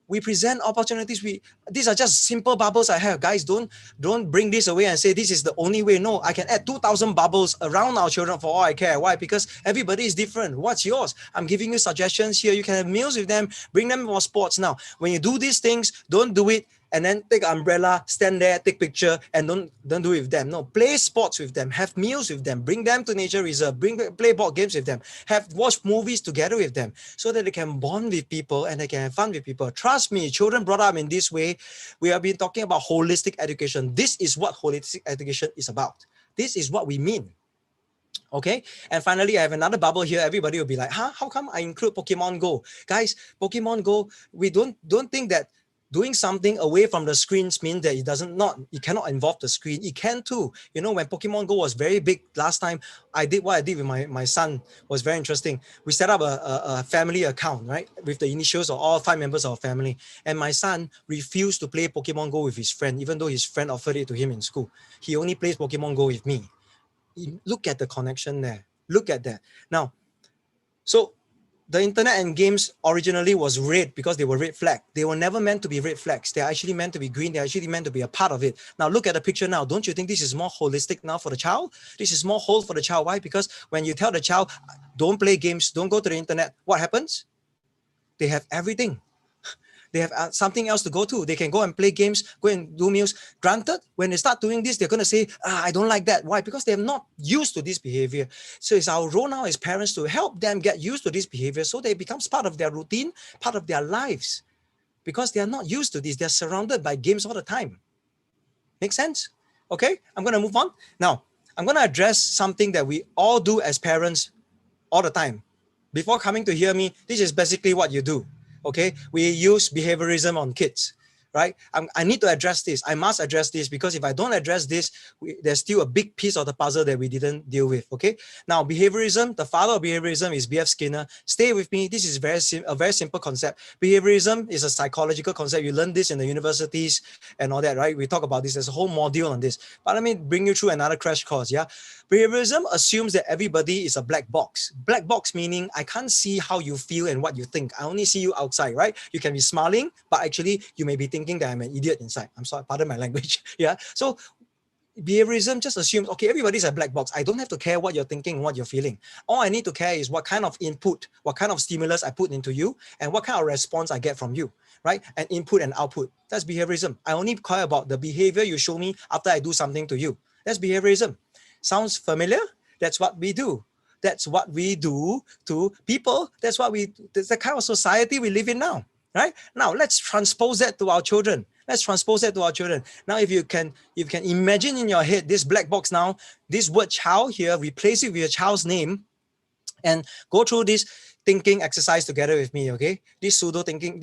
[SPEAKER 3] We present opportunities. These are just simple bubbles I have. Guys, don't bring this away and say this is the only way. No, I can add 2,000 bubbles around our children for all I care. Why? Because everybody is different. What's yours? I'm giving you suggestions here. You can have meals with them. Bring them for sports. Now, when you do these things, don't do it and then take an umbrella, stand there, take picture, and don't do it with them. No, play sports with them. Have meals with them. Bring them to nature reserve. Play board games with them. Watch movies together with them, so that they can bond with people and they can have fun with people. Trust me, children brought up in this way, we have been talking about holistic education. This is what holistic education is about. This is what we mean. Okay, and finally, I have another bubble here. Everybody will be like, huh? How come I include Pokemon Go? Guys, Pokemon Go, we don't think that doing something away from the screens means that it cannot involve the screen. It can too. You know, when Pokemon Go was very big last time, what I did with my son was very interesting. We set up a family account, right? With the initials of all 5 members of our family. And my son refused to play Pokemon Go with his friend, even though his friend offered it to him in school. He only plays Pokemon Go with me. Look at the connection there. Look at that. Now, so the internet and games originally was red because they were red flag. They were never meant to be red flags. They're actually meant to be green. They're actually meant to be a part of it. Now look at the picture now. Don't you think this is more holistic now for the child? This is more whole for the child. Why? Because when you tell the child, don't play games, don't go to the internet, what happens? They have everything. They have something else to go to. They can go and play games, go and do meals. Granted, when they start doing this, they're going to say, I don't like that. Why? Because they're not used to this behavior. So it's our role now as parents to help them get used to this behavior, so they becomes part of their routine, part of their lives. Because they are not used to this. They're surrounded by games all the time. Make sense? Okay, I'm going to move on. Now, I'm going to address something that we all do as parents all the time. Before coming to hear me, this is basically what you do. Okay, we use behaviorism on kids, right? I need to address this. I must address this, because if I don't address this, there's still a big piece of the puzzle that we didn't deal with. Okay, now behaviorism, the father of behaviorism is B.F. Skinner. Stay with me. This is a very simple concept. Behaviorism is a psychological concept. You learn this in the universities and all that, right? We talk about this. There's a whole module on this. But let me bring you through another crash course. Yeah. Behaviorism assumes that everybody is a black box. Black box meaning I can't see how you feel and what you think. I only see you outside, right? You can be smiling, but actually you may be thinking that I'm an idiot inside. I'm sorry, pardon my language. Yeah. So behaviorism just assumes, okay, everybody's a black box. I don't have to care what you're thinking, what you're feeling. All I need to care is what kind of input, what kind of stimulus I put into you, and what kind of response I get from you, right? And input and output. That's behaviorism. I only care about the behavior you show me after I do something to you. That's behaviorism. Sounds familiar? That's what we do. That's what we do to people. That's the kind of society we live in now, right? Now let's transpose that to our children. Let's transpose that to our children. Now, if you can imagine in your head this black box now, this word child here, replace it with your child's name, and go through this thinking exercise together with me, okay? This pseudo thinking,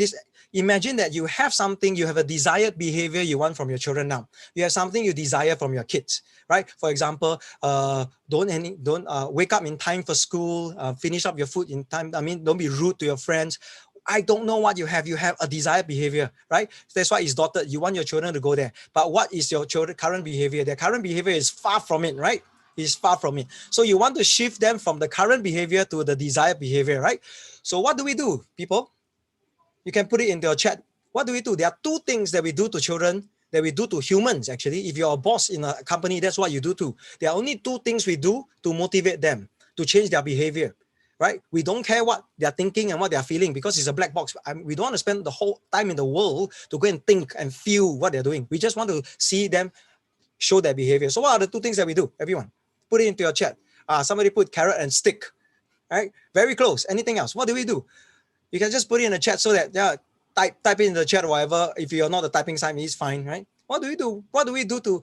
[SPEAKER 3] imagine that you have something, you have a desired behavior you want from your children now. You have something you desire from your kids, right? For example, don't wake up in time for school, finish up your food in time. I mean, don't be rude to your friends. I don't know what you have. You have a desired behavior, right? That's why it's dotted. You want your children to go there. But what is your children's current behavior? Their current behavior is far from it, right? Is far from it. So you want to shift them from the current behavior to the desired behavior, right? So what do we do, people? You can put it into your chat. What do we do? There are two things that we do to children, that we do to humans, actually. If you're a boss in a company, that's what you do too. There are only two things we do to motivate them, to change their behavior, right? We don't care what they're thinking and what they're feeling because it's a black box. We don't want to spend the whole time in the world to go and think and feel what they're doing. We just want to see them show their behavior. So what are the two things that we do, everyone? Put it into your chat. Somebody put carrot and stick, right? Very close. Anything else? What do we do? You can just put it in the chat so that, type it in the chat or whatever. If you're not the typing side, it's fine, right? What do we do? What do we do to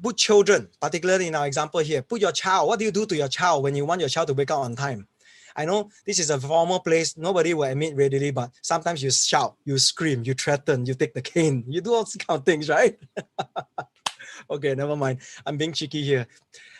[SPEAKER 3] put children, particularly in our example here? Put your child. What do you do to your child when you want your child to wake up on time? I know this is a formal place. Nobody will admit readily, but sometimes you shout, you scream, you threaten, you take the cane. You do all these kind of things, right? Okay, never mind. I'm being cheeky here.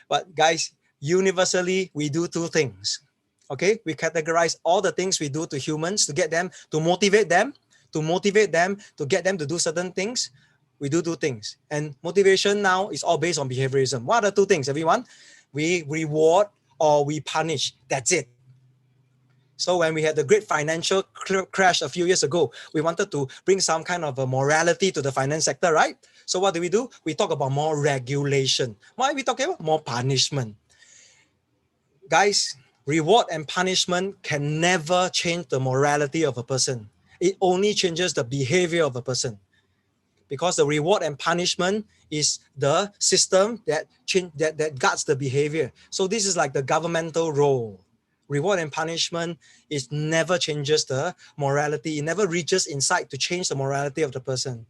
[SPEAKER 3] But guys, universally, we do two things. Okay, we categorize all the things we do to humans to get them, to motivate them, to get them to do certain things. We do two things. And motivation now is all based on behaviorism. What are the two things, everyone? We reward or we punish. That's it. So when we had the great financial crash a few years ago, we wanted to bring some kind of a morality to the finance sector, right? So what do? We talk about more regulation. Why are we talking about more punishment? Guys, reward and punishment can never change the morality of a person. It only changes the behavior of a person. Because the reward and punishment is the system that guards the behavior. So this is like the governmental role. Reward and punishment never changes the morality. It never reaches inside to change the morality of the person.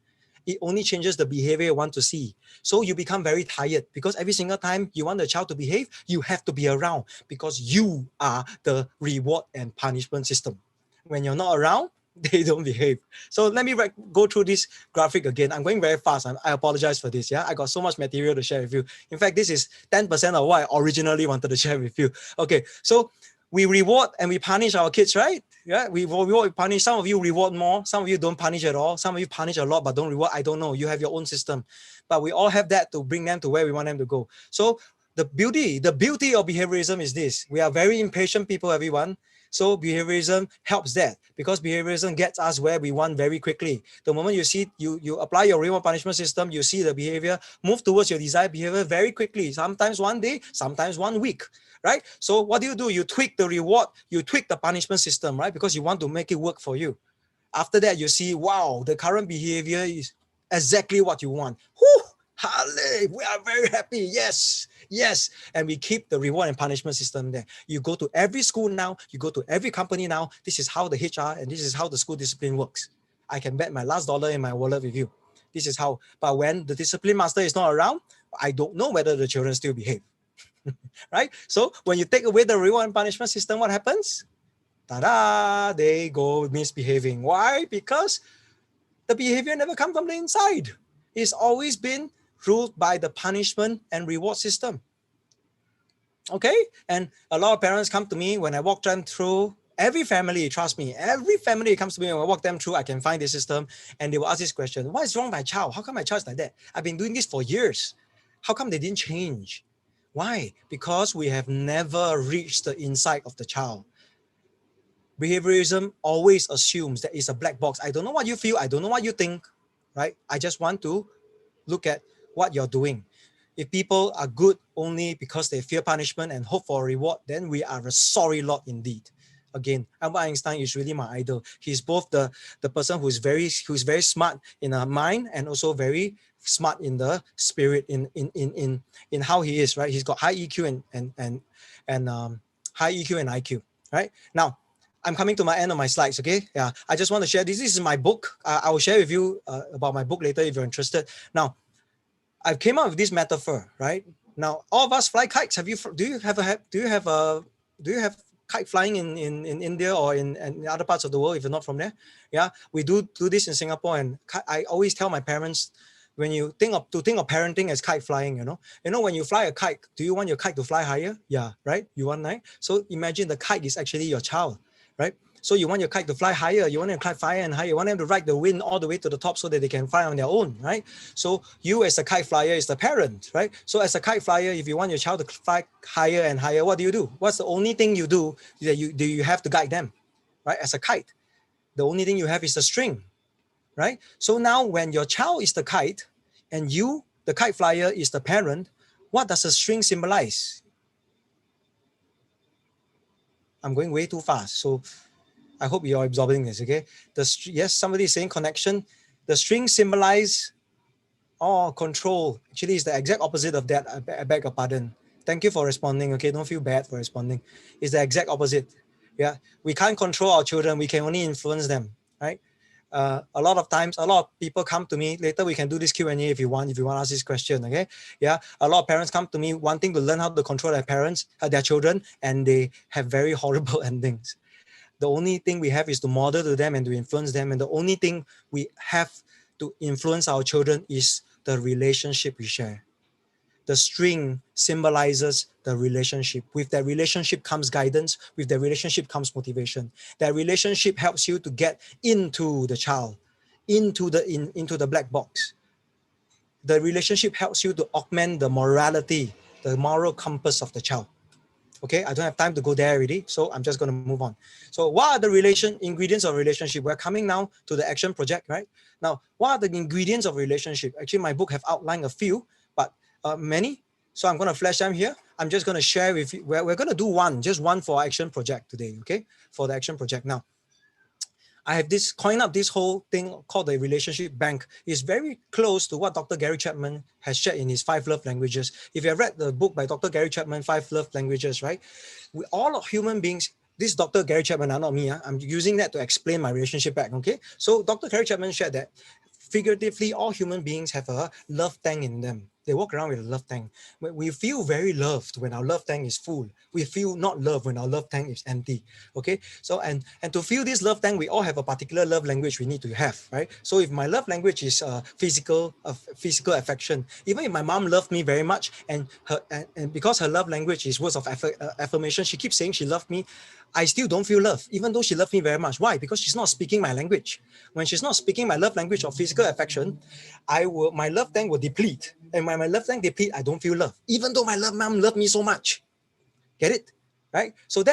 [SPEAKER 3] It only changes the behavior you want to see. So you become very tired because every single time you want the child to behave, you have to be around because you are the reward and punishment system. When you're not around, they don't behave. So let me go through this graphic again. I'm going very fast. I apologize for this. Yeah, I got so much material to share with you. In fact, this is 10% of what I originally wanted to share with you. Okay, so we reward and we punish our kids, right? Yeah, we reward, we punish. Some of you reward more. Some of you don't punish at all. Some of you punish a lot but don't reward. I don't know. You have your own system. But we all have that to bring them to where we want them to go. So the beauty of behaviorism is this. We are very impatient people, everyone. So behaviorism helps that because behaviorism gets us where we want very quickly. The moment you see, you apply your reward punishment system, you see the behavior, move towards your desired behavior very quickly. Sometimes one day, sometimes 1 week, right? So what do? You tweak the reward, you tweak the punishment system, right? Because you want to make it work for you. After that, you see, wow, the current behavior is exactly what you want. Whew, hallelujah, we are very happy. Yes. And we keep the reward and punishment system there. You go to every school now, you go to every company now. This is how the HR and this is how the school discipline works. I can bet my last dollar in my wallet with you. This is how. But when the discipline master is not around, I don't know whether the children still behave. Right? So when you take away the reward and punishment system, what happens? Ta-da! They go misbehaving. Why? Because the behavior never comes from the inside. It's always been ruled by the punishment and reward system. Okay? And a lot of parents come to me when I walk them through. Every family, trust me, every family comes to me when I walk them through, I can find the system and they will ask this question: what is wrong with my child? How come my child is like that? I've been doing this for years. How come they didn't change? Why? Because we have never reached the inside of the child. Behaviorism always assumes that it's a black box. I don't know what you feel. I don't know what you think, right? I just want to look at what you're doing. If people are good only because they fear punishment and hope for a reward, then we are a sorry lot indeed. Again, Albert Einstein is really my idol. He's both the person who's very smart in a mind and also very smart in the spirit in how he is, right? He's got high EQ and high EQ and IQ, right? Now, I'm coming to my end of my slides, okay? Yeah, I just want to share this. This is my book. I will share with you about my book later if you're interested. Now, I came up with this metaphor, right? Now, all of us fly kites. Do you have kite flying in India or in other parts of the world if you're not from there? Yeah, we do this in Singapore, and I always tell my parents, when you think of parenting as kite flying, when you fly a kite, do you want your kite to fly higher? Yeah, right. You want, right? So imagine the kite is actually your child, right? So you want your kite to fly higher, you want them to fly higher and higher, you want them to ride the wind all the way to the top so that they can fly on their own, right? So you as a kite flyer is the parent, right? So as a kite flyer, if you want your child to fly higher and higher, what do? What's the only thing you do that you have to guide them, right? As a kite, the only thing you have is the string, right? So now when your child is the kite and you, the kite flyer, is the parent, what does the string symbolize? I'm going way too fast, so I hope you're absorbing this, okay? Yes, somebody is saying connection. The string symbolize control. Actually, it's the exact opposite of that. I beg your pardon. Thank you for responding, okay? Don't feel bad for responding. It's the exact opposite. Yeah, we can't control our children. We can only influence them, right? A lot of times, a lot of people come to me. Later, we can do this Q&A if you want to ask this question, okay? Yeah, a lot of parents come to me wanting to learn how to control their children, and they have very horrible endings. The only thing we have is to model to them and to influence them. And the only thing we have to influence our children is the relationship we share. The string symbolizes the relationship. With that relationship comes guidance. With that relationship comes motivation. That relationship helps you to get into the child, into the black box. The relationship helps you to augment the morality, the moral compass of the child. Okay, I don't have time to go there already, so I'm just going to move on. So what are the ingredients of relationship? We're coming now to the action project, right? Now, what are the ingredients of relationship? Actually, my book have outlined a few, but many. So I'm going to flash them here. I'm just going to share with you. We're going to do just one for action project today, okay? For the action project. Now, I have coined up this whole thing called the relationship bank. It's very close to what Dr. Gary Chapman has shared in his 5 love languages. If you have read the book by Dr. Gary Chapman, 5 love languages, right? We all of human beings, this is Dr. Gary Chapman, not me. I'm using that to explain my relationship bank, okay? So Dr. Gary Chapman shared that figuratively, all human beings have a love tank in them. They walk around with a love tank. We feel very loved when our love tank is full. We feel not loved when our love tank is empty. Okay. So and to feel this love tank, we all have a particular love language we need to have, right? So if my love language is physical affection, even if my mom loved me very much and because her love language is words of affirmation, she keeps saying she loved me, I still don't feel love, even though she loved me very much. Why? Because she's not speaking my language. When she's not speaking my love language of physical affection, my love tank will deplete. And when my love tank deplete, I don't feel love, even though my mom loved me so much. Get it? Right? So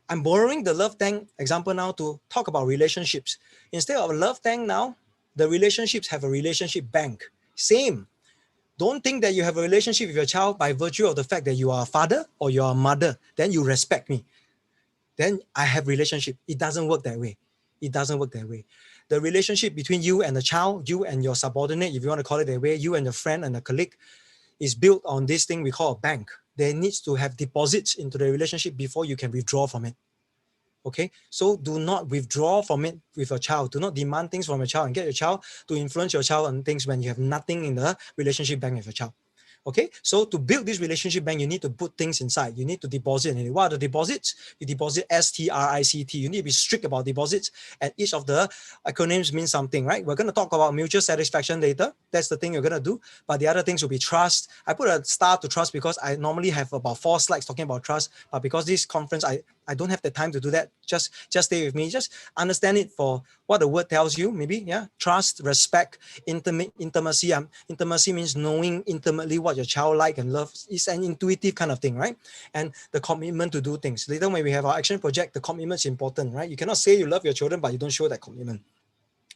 [SPEAKER 3] I'm borrowing the love tank example now to talk about relationships. Instead of a love tank now, the relationships have a relationship bank. Same. Don't think that you have a relationship with your child by virtue of the fact that you are a father or you are a mother. Then you respect me. Then I have relationship. It doesn't work that way. It doesn't work that way. The relationship between you and the child, you and your subordinate, if you want to call it that way, you and the friend and the colleague, is built on this thing we call a bank. There needs to have deposits into the relationship before you can withdraw from it. Okay, so do not withdraw from it with your child. Do not demand things from your child and get your child to influence your child on things when you have nothing in the relationship bank with your child. Okay, so to build this relationship bank, you need to put things inside. You need to deposit. And what are the deposits? You deposit STRICT. You need to be strict about deposits. And each of the acronyms means something, right? We're going to talk about mutual satisfaction later. That's the thing you're going to do. But the other things will be trust. I put a star to trust because I normally have about 4 slides talking about trust. But because this conference, I don't have the time to do that. Just stay with me. Just understand it for what the word tells you. Maybe, yeah. Trust, respect, intimacy. Intimacy means knowing intimately what your child like and love. It's an intuitive kind of thing, right? And the commitment to do things. Later when we have our action project, the commitment is important, right? You cannot say you love your children, but you don't show that commitment.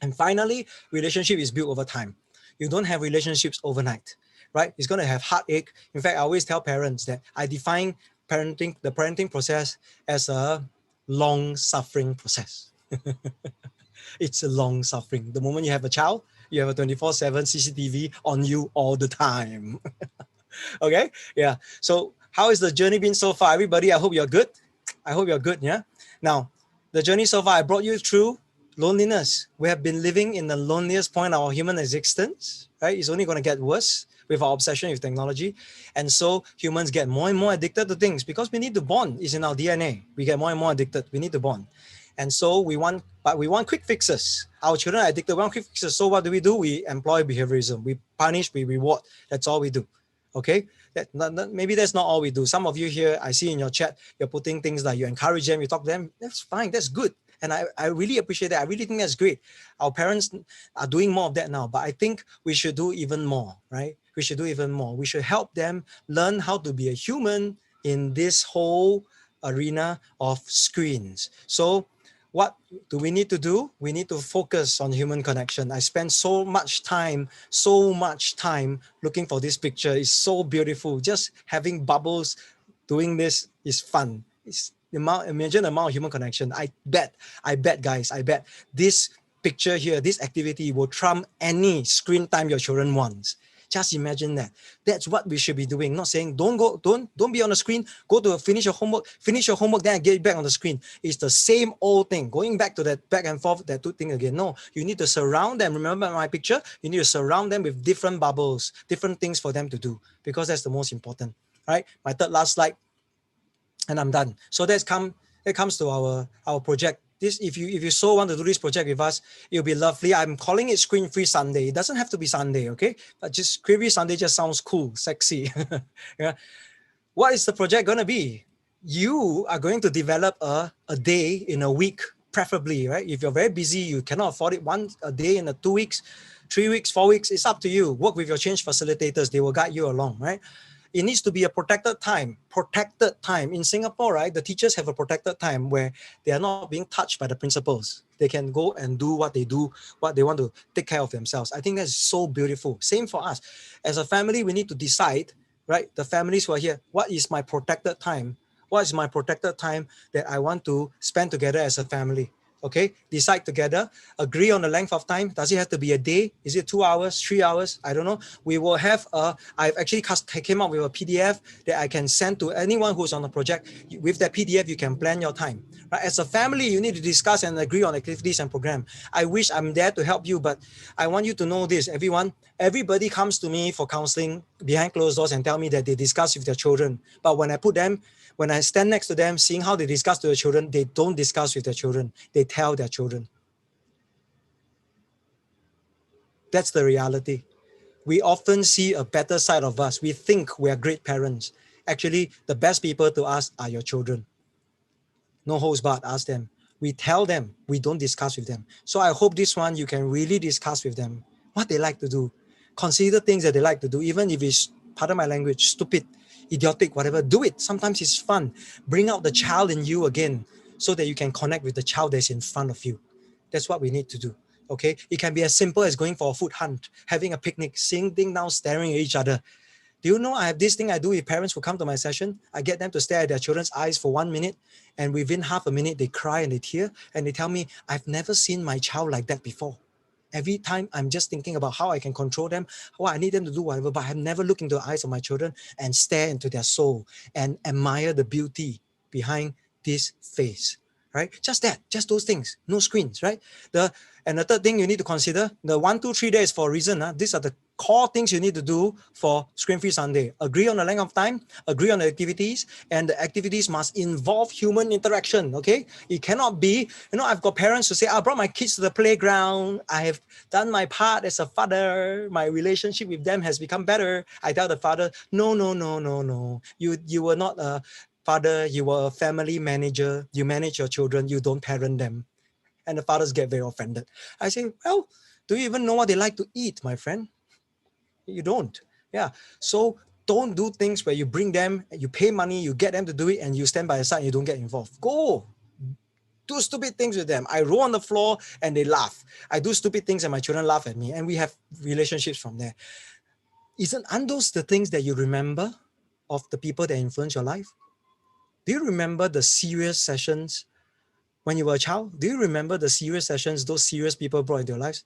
[SPEAKER 3] And finally, relationship is built over time. You don't have relationships overnight, right? It's going to have heartache. In fact, I always tell parents that I define the parenting process as a long suffering process. It's a long suffering. The moment you have a child, you have a 24/7 CCTV on you all the time. Okay. Yeah. So how is the journey been so far, everybody? I hope you're good. I hope you're good. Yeah. Now, the journey so far, I brought you through loneliness. We have been living in the loneliest point of our human existence, right? It's only going to get worse with our obsession with technology. And so humans get more and more addicted to things because we need to bond. It's in our DNA. We get more and more addicted. We need to bond. And so we want quick fixes. Our children are addicted. We want quick fixes. So what do? We employ behaviorism. We punish, we reward. That's all we do. Okay, maybe that's not all we do. Some of you here, I see in your chat, you're putting things like you encourage them, you talk to them. That's fine, that's good. And I really appreciate that. I really think that's great. Our parents are doing more of that now, but I think we should do even more, right? We should do even more. We should help them learn how to be a human in this whole arena of screens. So what do we need to do? We need to focus on human connection. I spend so much time looking for this picture. It's so beautiful. Just having bubbles doing this is fun. Imagine the amount of human connection. I bet guys, this picture here, this activity will trump any screen time your children wants. Just imagine that. That's what we should be doing. Not saying don't be on the screen. Go to finish your homework, then get back on the screen. It's the same old thing. Going back to that back and forth, that two thing again. No, you need to surround them. Remember my picture? You need to surround them with different bubbles, different things for them to do, because that's the most important. Right? My third last slide, and I'm done. So that comes to our project. This, if you so want to do this project with us, it'll be lovely. I'm calling it Screen Free Sunday. It doesn't have to be Sunday, okay? But just Screen Free Sunday just sounds cool, sexy. Yeah. What is the project going to be? You are going to develop a day in a week, preferably, right? If you're very busy, you cannot afford it, a day in 2 weeks, 3 weeks, 4 weeks, it's up to you. Work with your change facilitators. They will guide you along, right? It needs to be a protected time. In Singapore, right? The teachers have a protected time where they are not being touched by the principals. They can go and do, what they want to take care of themselves. I think that's so beautiful. Same for us. As a family, we need to decide, right? The families who are here, what is my protected time? What is my protected time that I want to spend together as a family? Okay, decide together, agree on the length of time. Does it have to be a day? Is it 2 hours, 3 hours? I don't know. We will have I've actually came up with a PDF that I can send to anyone who's on the project. With that PDF, you can plan your time. Right? As a family, you need to discuss and agree on activities and program. I wish I'm there to help you, but I want you to know this, everybody comes to me for counseling behind closed doors and tell me that they discuss with their children. But when I stand next to them, seeing how they discuss to their children, they don't discuss with their children. They tell their children. That's the reality. We often see a better side of us. We think we are great parents. Actually, the best people to us are your children. No holds barred, ask them. We tell them, we don't discuss with them. So I hope this one, you can really discuss with them what they like to do. Consider things that they like to do, even if it's, pardon my language, stupid, idiotic, whatever, do it. Sometimes it's fun. Bring out the child in you again so that you can connect with the child that's in front of you. That's what we need to do. Okay, it can be as simple as going for a food hunt, having a picnic, sitting down, staring at each other. Do you know I have this thing I do with parents who come to my session? I get them to stare at their children's eyes for 1 minute, and within half a minute, they cry and they tear, and they tell me, I've never seen my child like that before. Every time I'm just thinking about how I can control them, I need them to do whatever, but I've never looked into the eyes of my children and stare into their soul and admire the beauty behind this face, right? Just that, just those things, no screens, right? And the third thing you need to consider, the 1, 2, 3 days for a reason. These are the core things you need to do for Screen-Free Sunday. Agree on the length of time, agree on the activities, and the activities must involve human interaction, okay? It cannot be, I've got parents who say, I brought my kids to the playground, I have done my part as a father, my relationship with them has become better. I tell the father, no. You were not a father, you were a family manager, you manage your children, you don't parent them. And the fathers get very offended. I say, well, do you even know what they like to eat, my friend? You don't. Yeah. So don't do things where you bring them, you pay money, you get them to do it, and you stand by the side and you don't get involved. Go. do stupid things with them. I roll on the floor and they laugh. I do stupid things and my children laugh at me, and we have relationships from there. Aren't those the things that you remember of the people that influence your life? Do you remember the serious sessions when you were a child? Do you remember the serious sessions those serious people brought into your lives?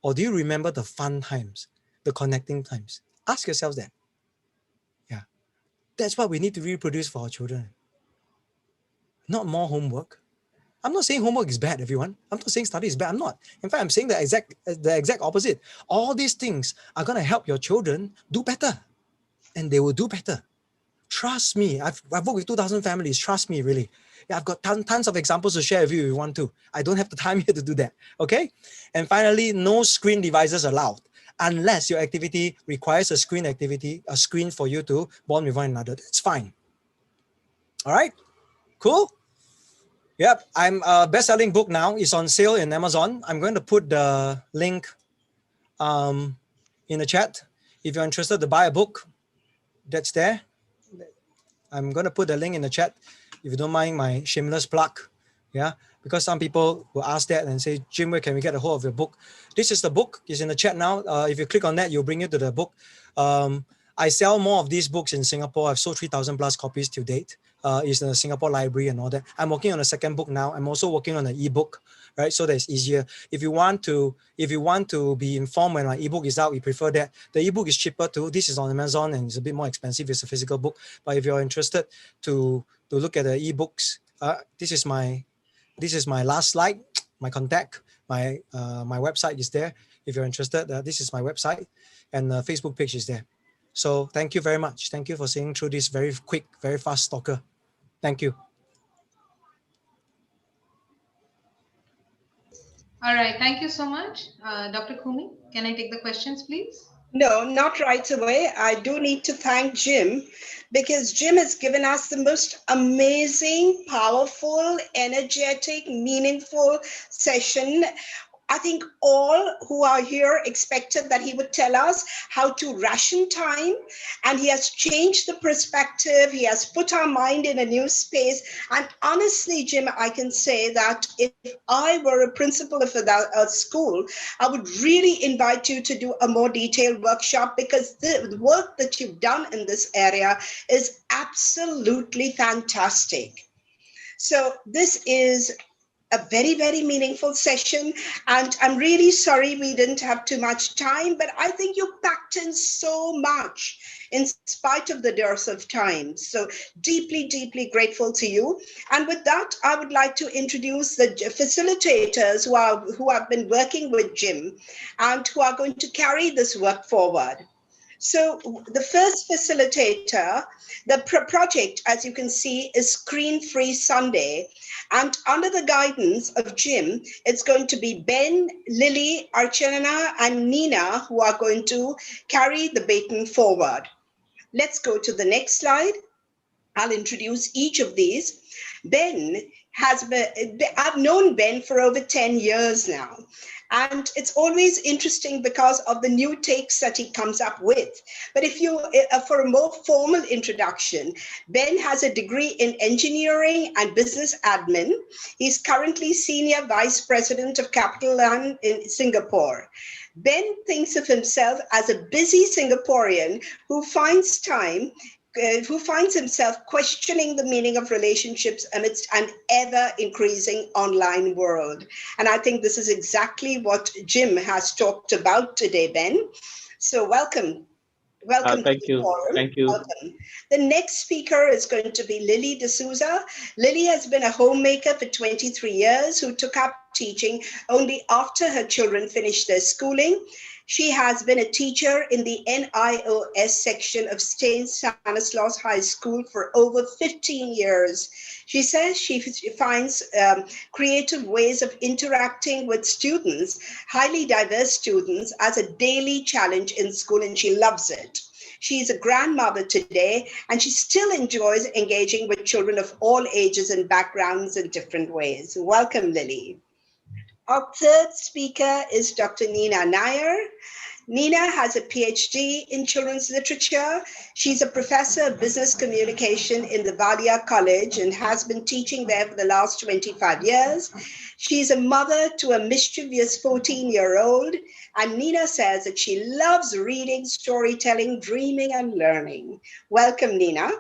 [SPEAKER 3] Or do you remember the fun times, the connecting times? Ask yourselves that. Yeah. That's what we need to reproduce for our children. Not more homework. I'm not saying homework is bad, everyone. I'm not saying study is bad. I'm not. In fact, I'm saying the exact opposite. All these things are going to help your children do better. And they will do better. Trust me. I've worked with 2,000 families. Trust me, really. Yeah, I've got tons of examples to share with you if you want to. I don't have the time here to do that. Okay? And finally, no screen devices allowed unless your activity requires a screen for you to bond with one another. That's fine. All right? Cool? Yep. I'm a best-selling book now. It's on sale in Amazon. I'm going to put the link in the chat. If you're interested to buy a book, that's there. I'm going to put the link in the chat if you don't mind my shameless plug. Yeah, because some people will ask that and say, Jim, where can we get a hold of your book? This is the book. It's in the chat now. If you click on that, you'll bring you to the book. I sell more of these books in Singapore. I've sold 3,000 plus copies to date. It's in the Singapore library and all that. I'm working on a second book now. I'm also working on an ebook, right? So that it's easier. If you want to be informed when my ebook is out, we prefer that. The ebook is cheaper too. This is on Amazon and it's a bit more expensive. It's a physical book. But if you're interested to look at the ebooks, this is my last slide. My contact, my website is there. If you're interested, this is my website, and the Facebook page is there. So thank you very much. Thank you for seeing through this very quick, very fast stalker. Thank you.
[SPEAKER 1] All right. Thank you so much. Dr. Kumi, can I take the questions, please?
[SPEAKER 2] No, not right away. I do need to thank Jim because Jim has given us the most amazing, powerful, energetic, meaningful session. I think all who are here expected that he would tell us how to ration time, and he has changed the perspective. He has put our mind in a new space. And honestly, Jim, I can say that if I were a principal of a school, I would really invite you to do a more detailed workshop because the work that you've done in this area is absolutely fantastic. So this is a very, very meaningful session. And I'm really sorry we didn't have too much time, but I think you packed in so much in spite of the dearth of time. So deeply, deeply grateful to you. And with that, I would like to introduce the facilitators who have been working with Jim and who are going to carry this work forward. So the first facilitator, the project, as you can see, is Screen Free Sunday. And under the guidance of Jim, it's going to be Ben, Lily, Archana, and Nina who are going to carry the baton forward. Let's go to the next slide. I'll introduce each of these. Ben has been, I've known Ben for over 10 years now. And it's always interesting because of the new takes that he comes up with. But if you, for a more formal introduction, Ben has a degree in engineering and business admin. He's currently Senior Vice President of Capital Land in Singapore. Ben thinks of himself as a busy Singaporean who finds himself questioning the meaning of relationships amidst an ever-increasing online world. And I think this is exactly what Jim has talked about today, Ben. So welcome. Welcome
[SPEAKER 4] Thank
[SPEAKER 2] to the
[SPEAKER 4] you.
[SPEAKER 2] forum.
[SPEAKER 4] Thank you.
[SPEAKER 2] Welcome. The next speaker is going to be Lily D'Souza. Lily has been a homemaker for 23 years who took up teaching only after her children finished their schooling. She has been a teacher in the NIOS section of St. Stanislaus High School for over 15 years. She says she finds creative ways of interacting with students, highly diverse students, as a daily challenge in school, and she loves it. She's a grandmother today, and she still enjoys engaging with children of all ages and backgrounds in different ways. Welcome, Lily. Our third speaker is Dr. Nina Nair. Nina has a PhD in children's literature. She's a professor of business communication in the Valia College and has been teaching there for the last 25 years. She's a mother to a mischievous 14-year-old, and Nina says that she loves reading, storytelling, dreaming, and learning. Welcome, Nina.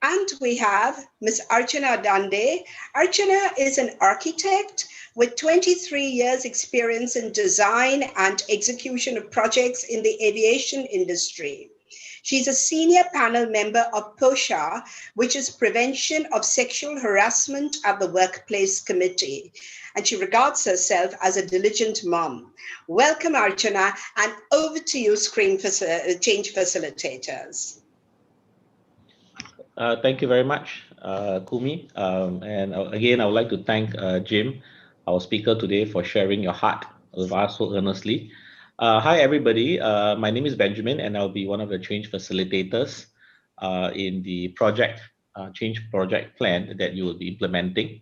[SPEAKER 2] And we have Ms. Archana Dande. Archana is an architect with 23 years experience in design and execution of projects in the aviation industry. She's a senior panel member of POSHA, which is Prevention of Sexual Harassment at the Workplace Committee. And she regards herself as a diligent mom. Welcome, Archana, and over to you, screen change facilitators.
[SPEAKER 4] Thank you very much, Kumi. And again, I would like to thank Jim, our speaker today, for sharing your heart with us so earnestly. Hi, everybody. My name is Benjamin, and I'll be one of the change facilitators in the project, change project plan that you will be implementing.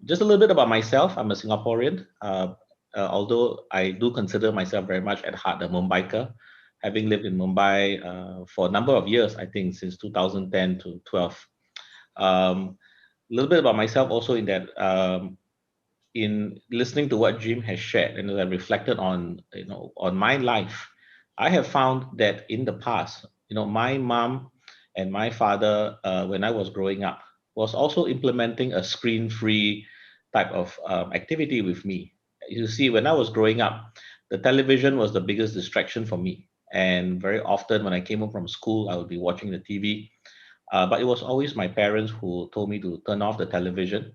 [SPEAKER 4] Just a little bit about myself. I'm a Singaporean, although I do consider myself very much at heart a Mumbaiker, having lived in Mumbai for a number of years, I think since 2010 to 12. A little bit about myself also in that, in listening to what Jim has shared and as I reflected on, on my life, I have found that in the past, my mom and my father, when I was growing up, was also implementing a screen-free type of activity with me. You see, when I was growing up, the television was the biggest distraction for me. And very often when I came home from school, I would be watching the TV. But it was always my parents who told me to turn off the television,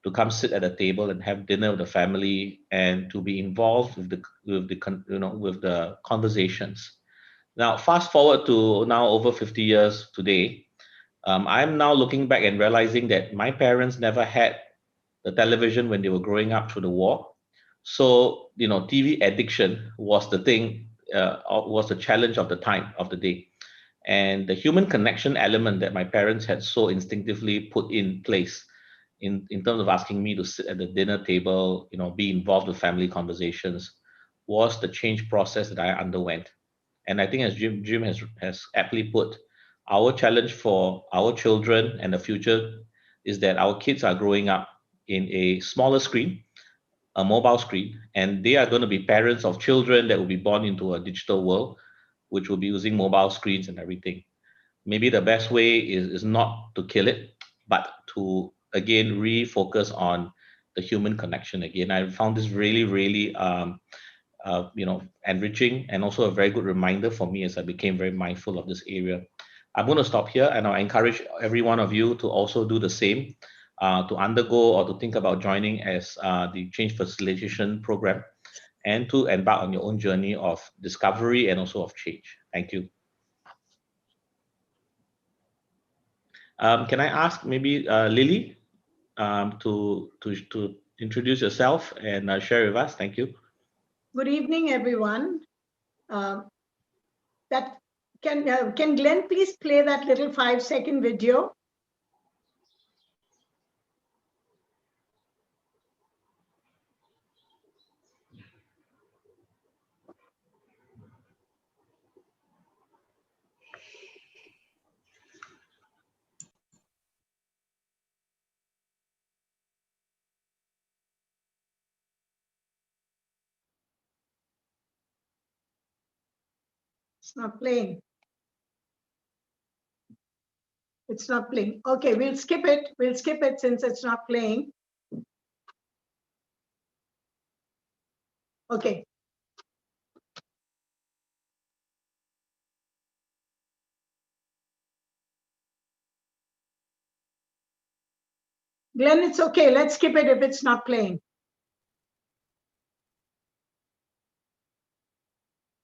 [SPEAKER 4] to come sit at a table and have dinner with the family, and to be involved with the conversations. Now, fast forward to now over 50 years today, I'm now looking back and realizing that my parents never had the television when they were growing up through the war. So, TV addiction was the thing, was the challenge of the time, of the day. And the human connection element that my parents had so instinctively put in place in terms of asking me to sit at the dinner table, be involved with family conversations, was the change process that I underwent. And I think as Jim has aptly put, our challenge for our children and the future is that our kids are growing up in a smaller screen, a mobile screen, and they are going to be parents of children that will be born into a digital world, which will be using mobile screens and everything. Maybe the best way is not to kill it, but to again refocus on the human connection again. I found this really, really enriching, and also a very good reminder for me as I became very mindful of this area. I'm going to stop here, and I encourage every one of you to also do the same, to undergo or to think about joining as the change facilitation program, and to embark on your own journey of discovery and also of change. Thank you. Can I ask maybe Lily to introduce yourself and share with us? Thank you.
[SPEAKER 5] Good evening, everyone. Can Glenn please play that little 5-second video? It's not playing. It's not playing. Okay, we'll skip it. We'll skip it since it's not playing. Okay. Glenn, it's okay. Let's skip it if it's not playing.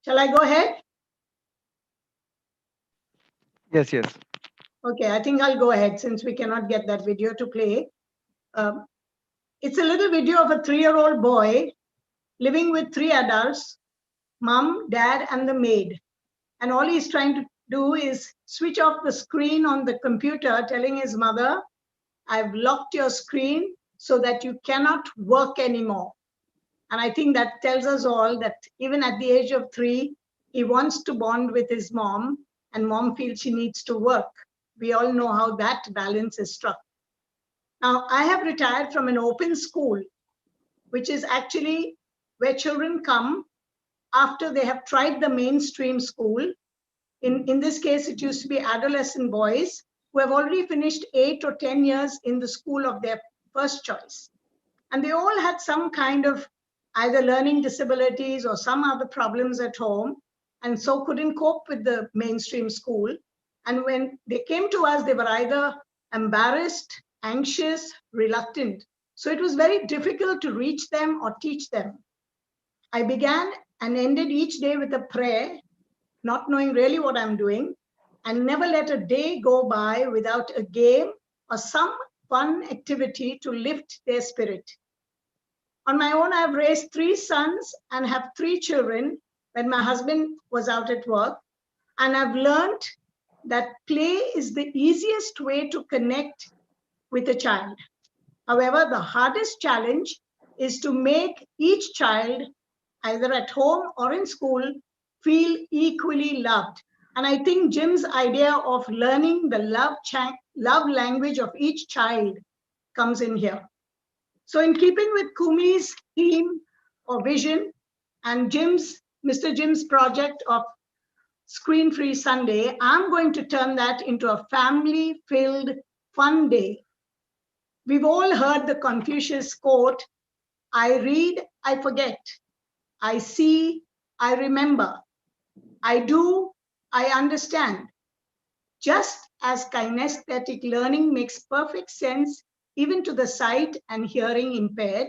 [SPEAKER 5] Shall I go ahead?
[SPEAKER 6] Yes, yes.
[SPEAKER 5] Okay, I think I'll go ahead since we cannot get that video to play. It's a little video of a 3-year-old boy living with 3 adults, mom, dad, and the maid. And all he's trying to do is switch off the screen on the computer, telling his mother, I've locked your screen so that you cannot work anymore. And I think that tells us all that even at the age of 3, he wants to bond with his mom, and mom feels she needs to work. We all know how that balance is struck. Now, I have retired from an open school, which is actually where children come after they have tried the mainstream school. In this case, it used to be adolescent boys who have already finished 8 or 10 years in the school of their first choice. And they all had some kind of either learning disabilities or some other problems at home, and so couldn't cope with the mainstream school. And when they came to us, they were either embarrassed, anxious, reluctant. So it was very difficult to reach them or teach them. I began and ended each day with a prayer, not knowing really what I'm doing, and never let a day go by without a game or some fun activity to lift their spirit. On my own, I've raised 3 sons and have 3 children when my husband was out at work. And I've learned that play is the easiest way to connect with a child. However, the hardest challenge is to make each child, either at home or in school, feel equally loved. And I think Jim's idea of learning the love language of each child comes in here. So in keeping with Kumi's theme or vision and Mr. Jim's project of Screen-Free Sunday, I'm going to turn that into a family-filled fun day. We've all heard the Confucius quote, I read, I forget. I see, I remember. I do, I understand. Just as kinesthetic learning makes perfect sense even to the sight and hearing impaired,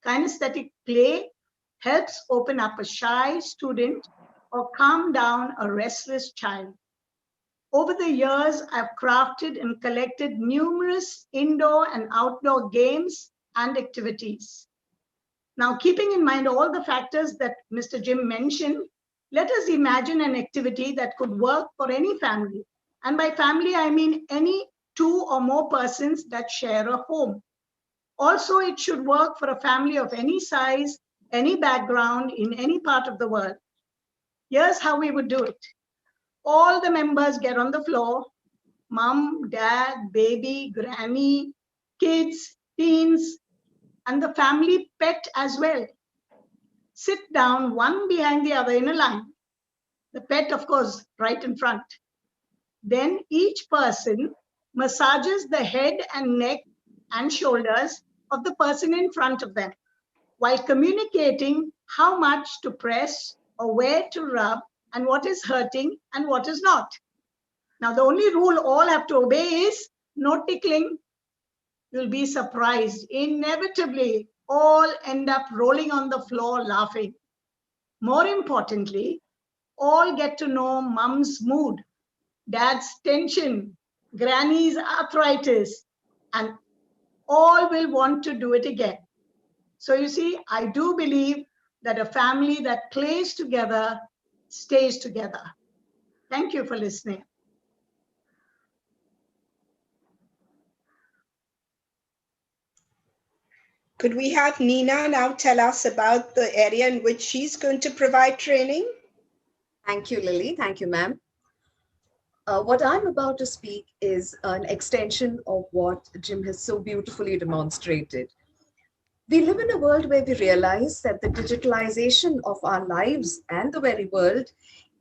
[SPEAKER 5] kinesthetic play helps open up a shy student or calm down a restless child. Over the years, I've crafted and collected numerous indoor and outdoor games and activities. Now, keeping in mind all the factors that Mr. Jim mentioned, let us imagine an activity that could work for any family. And by family, I mean any 2 or more persons that share a home. Also, it should work for a family of any size, any background, in any part of the world. Here's how we would do it. All the members get on the floor, mom, dad, baby, granny, kids, teens, and the family pet as well. Sit down one behind the other in a line. The pet, of course, right in front. Then each person massages the head and neck and shoulders of the person in front of them while communicating how much to press or where to rub and what is hurting and what is not. Now, the only rule all have to obey is no tickling. You'll be surprised. Inevitably, all end up rolling on the floor laughing. More importantly, all get to know mom's mood, dad's tension, granny's arthritis, and all will want to do it again. So you see, I do believe that a family that plays together stays together. Thank you for listening.
[SPEAKER 2] Could we have Nina now tell us about the area in which she's going to provide training?
[SPEAKER 6] Thank you, Lily. Thank you, ma'am. What I'm about to speak is an extension of what Jim has so beautifully demonstrated. We live in a world where we realize that the digitalization of our lives and the very world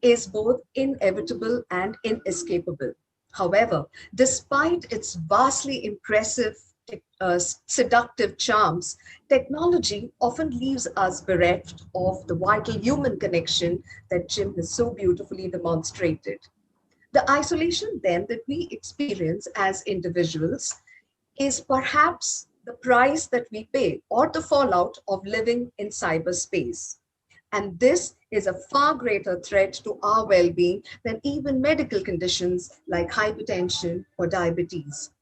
[SPEAKER 6] is both inevitable and inescapable. However, despite its vastly impressive, seductive charms, technology often leaves us bereft of the vital human connection that Jim has so beautifully demonstrated. The isolation then that we experience as individuals is perhaps the price that we pay or the fallout of living in cyberspace. And this is a far greater threat to our well-being than even medical conditions like hypertension or diabetes.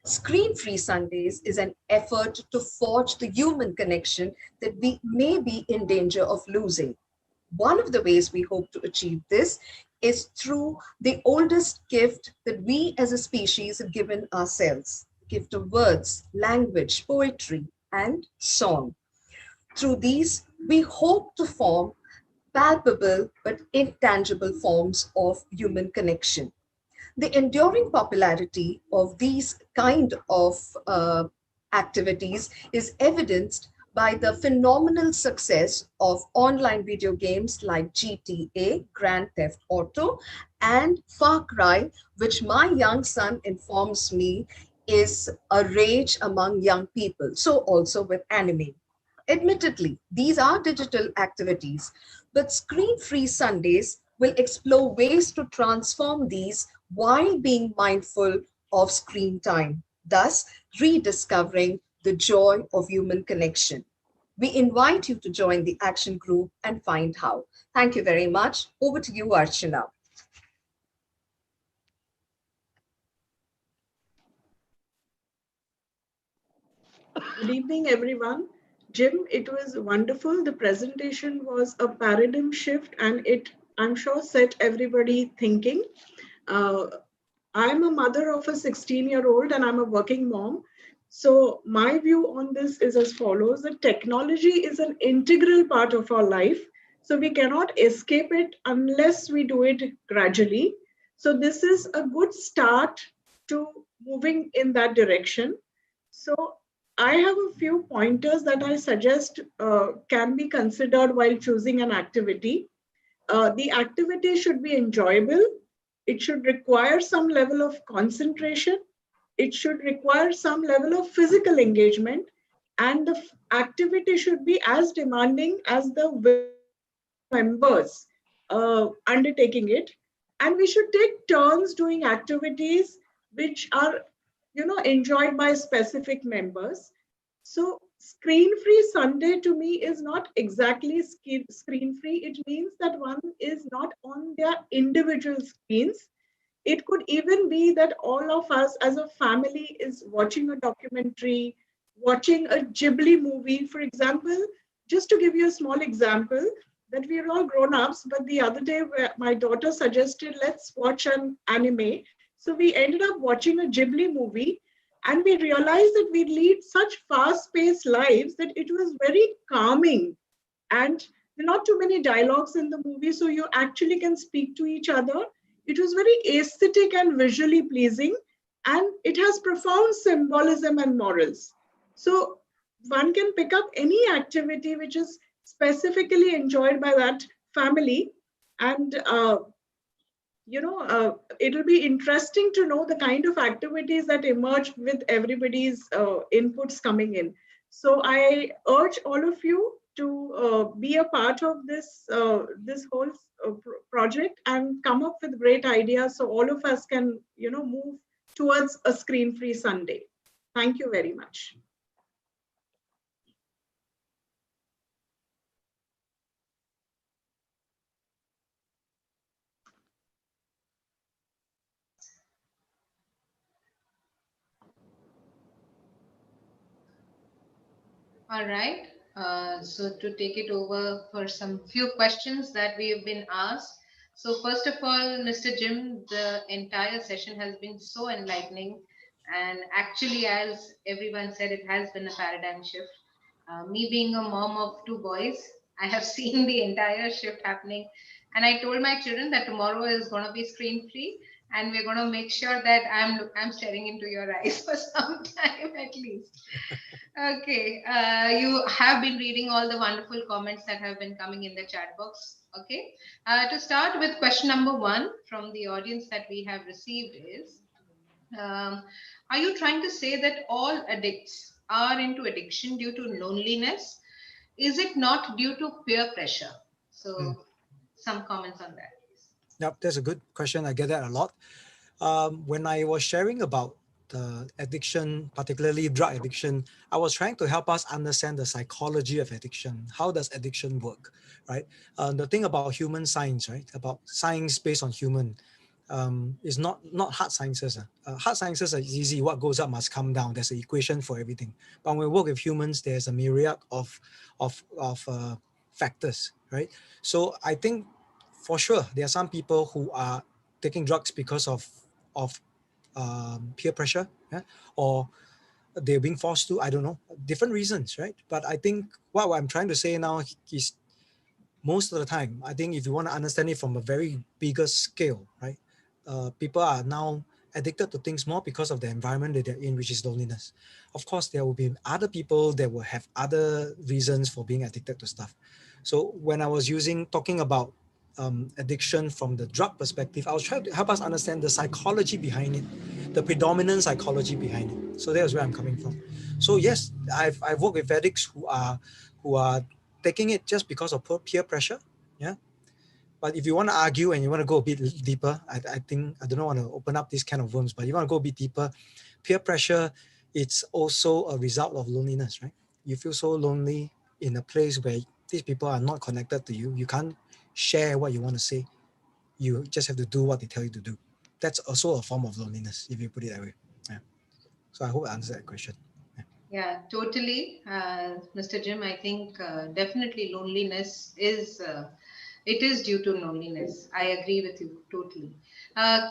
[SPEAKER 6] Screen-Free Sundays is an effort to forge the human connection that we may be in danger of losing. One of the ways we hope to achieve this is through the oldest gift that we as a species have given ourselves, the gift of words, language, poetry, and song. Through these, we hope to form palpable but intangible forms of human connection. The enduring popularity of these kind of activities is evidenced by the phenomenal success of online video games like GTA, Grand Theft Auto, and Far Cry, which my young son informs me is a rage among young people. So also with anime. Admittedly, these are digital activities, but Screen Free Sundays will explore ways to transform these while being mindful of screen time, thus rediscovering the joy of human connection. We invite you to join the action group and find how. Thank you very much. Over to you, Archana.
[SPEAKER 7] Good evening, everyone. Jim, it was wonderful. The presentation was a paradigm shift and it, I'm sure, set everybody thinking. Uh, I'm a mother of a 16-year-old and I'm a working mom. So my view on this is as follows, that technology is an integral part of our life. So we cannot escape it unless we do it gradually. So this is a good start to moving in that direction. So I have a few pointers that I suggest can be considered while choosing an activity. The activity should be enjoyable. It should require some level of concentration. It should require some level of physical engagement. And the activity should be as demanding as the members undertaking it. And we should take turns doing activities which are, enjoyed by specific members. So screen free Sunday to me is not exactly screen free. It means that one is not on their individual screens. It could even be that all of us as a family is watching a documentary, watching a Ghibli movie, for example. Just to give you a small example, that we are all grown-ups, but the other day my daughter suggested, let's watch an anime. So we ended up watching a Ghibli movie and we realized that we lead such fast-paced lives that it was very calming and there are not too many dialogues in the movie, so you actually can speak to each other. It was very aesthetic and visually pleasing, and it has profound symbolism and morals. So one can pick up any activity which is specifically enjoyed by that family, and it'll be interesting to know the kind of activities that emerge with everybody's inputs coming in. So I urge all of you to be a part of this whole project and come up with great ideas so all of us can, move towards a screen-free Sunday. Thank you very much.
[SPEAKER 1] All right. So to take it over for some few questions that we have been asked. So first of all, Mr. Jim, the entire session has been so enlightening, and actually, as everyone said, it has been a paradigm shift. Me being a mom of two boys, I have seen the entire shift happening, and I told my children that tomorrow is going to be screen free, and we're going to make sure that I'm staring into your eyes for some time at least. Okay, you have been reading all the wonderful comments that have been coming in the chat box. Okay, to start with, question number one from the audience that we have received is, are you trying to say that all addicts are into addiction due to loneliness? Is it not due to peer pressure? So, some comments on that, please.
[SPEAKER 3] Yep, that's a good question. I get that a lot. When I was sharing about the addiction, particularly drug addiction, I was trying to help us understand the psychology of addiction. How does addiction work, right? The thing about human science, right? About science based on human, is not hard sciences. Hard sciences are easy. What goes up must come down. There's an equation for everything. But when we work with humans, there's a myriad of factors, right? So I think for sure there are some people who are taking drugs because of peer pressure, yeah? or they're being forced to, I don't know, different reasons, right? But I think what I'm trying to say now is most of the time, I think if you want to understand it from a very bigger scale, right? People are now addicted to things more because of the environment that they're in, which is loneliness. Of course, there will be other people that will have other reasons for being addicted to stuff. So when I was talking about addiction from the drug perspective, I was trying to help us understand the psychology behind it, the predominant psychology behind it. So that's where I'm coming from. So yes, I've worked with addicts who are taking it just because of peer pressure. Yeah. But if you want to argue and you want to go a bit deeper, I think I don't want to open up these kind of worms, but you want to go a bit deeper, peer pressure, it's also a result of loneliness, right? You feel so lonely in a place where these people are not connected to you. You can't share what you want to say. You just have to do what they tell you to do. That's also a form of loneliness, if you put it that way. Yeah. So I hope I answered that question.
[SPEAKER 1] Yeah, totally. Mr. Jim, I think definitely loneliness is it is due to loneliness. I agree with you totally.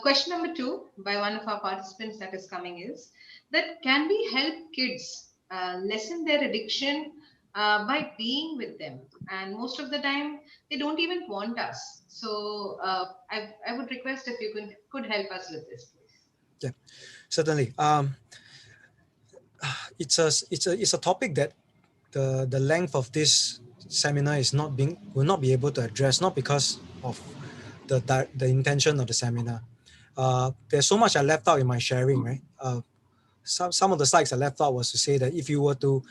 [SPEAKER 1] Question number two by one of our participants that is coming is that can we help kids lessen their addiction by being with them? And most of the time, they don't even want us. So I would request if you could help us with this, please.
[SPEAKER 3] Yeah, certainly. It's a topic that the length of this seminar will not be able to address, not because of the intention of the seminar. There's so much I left out in my sharing, right? Some of the slides I left out was to say that if you were to,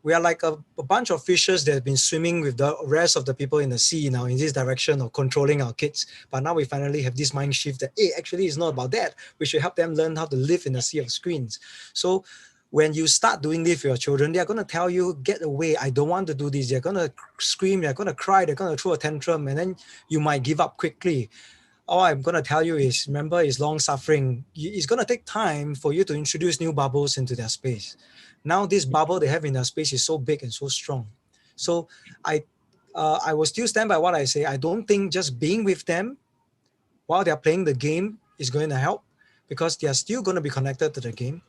[SPEAKER 3] we are like a bunch of fishes that have been swimming with the rest of the people in the sea now in this direction of controlling our kids. But now we finally have this mind shift that, hey, actually it's not about that. We should help them learn how to live in a sea of screens. So when you start doing this for your children, they're going to tell you, get away, I don't want to do this. They're going to scream, they're going to cry, they're going to throw a tantrum, and then you might give up quickly. All I'm going to tell you is, remember, it's long suffering. It's going to take time for you to introduce new bubbles into their space. Now this bubble they have in their space is so big and so strong. So I will still stand by what I say. I don't think just being with them while they're playing the game is going to help, because they are still going to be connected to the game.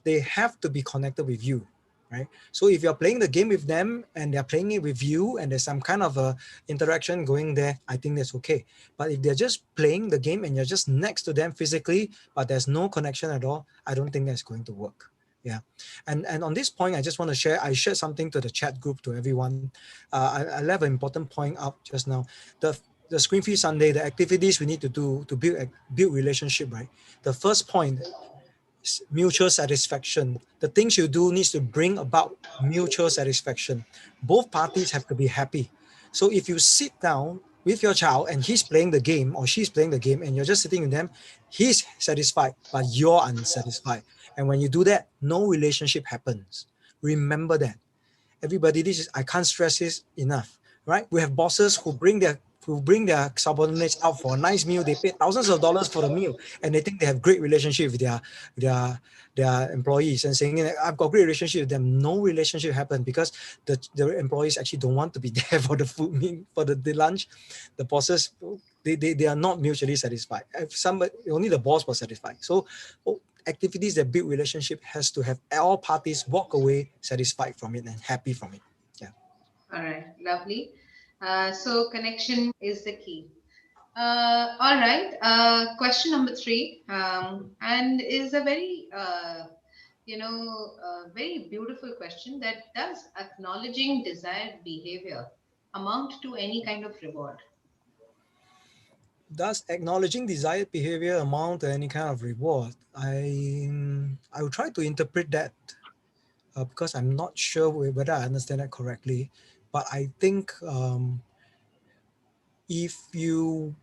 [SPEAKER 3] They have to be connected with you, right? So if you're playing the game with them and they're playing it with you and there's some kind of a interaction going there, I think that's okay. But if they're just playing the game and you're just next to them physically, but there's no connection at all, I don't think that's going to work. Yeah. And on this point, I just want to share, I shared something to the chat group to everyone. I left an important point up just now. The Screen Free Sunday, the activities we need to do to build relationship, right? The first point, mutual satisfaction. The things you do needs to bring about mutual satisfaction. Both parties have to be happy. So if you sit down with your child and he's playing the game or she's playing the game and you're just sitting with them, he's satisfied, but you're unsatisfied. And when you do that, no relationship happens. Remember that. Everybody, I can't stress this enough, right? We have bosses who bring their subordinates out for a nice meal. They pay thousands of dollars for the meal, and they think they have great relationship with their employees and saying, I've got great relationship with them. No relationship happened because the employees actually don't want to be there for the food meal, for the lunch. The bosses, they are not mutually satisfied. If only the boss was satisfied. So activities that build relationship has to have all parties walk away satisfied from it and happy from it. Yeah.
[SPEAKER 1] All right, lovely. So connection is the key. All right. Question number three, and is a very, very beautiful question. That does acknowledging desired behavior amount to any kind of reward?
[SPEAKER 3] Does acknowledging desired behavior amount to any kind of reward? I will try to interpret that because I'm not sure whether I understand that correctly. But I think if you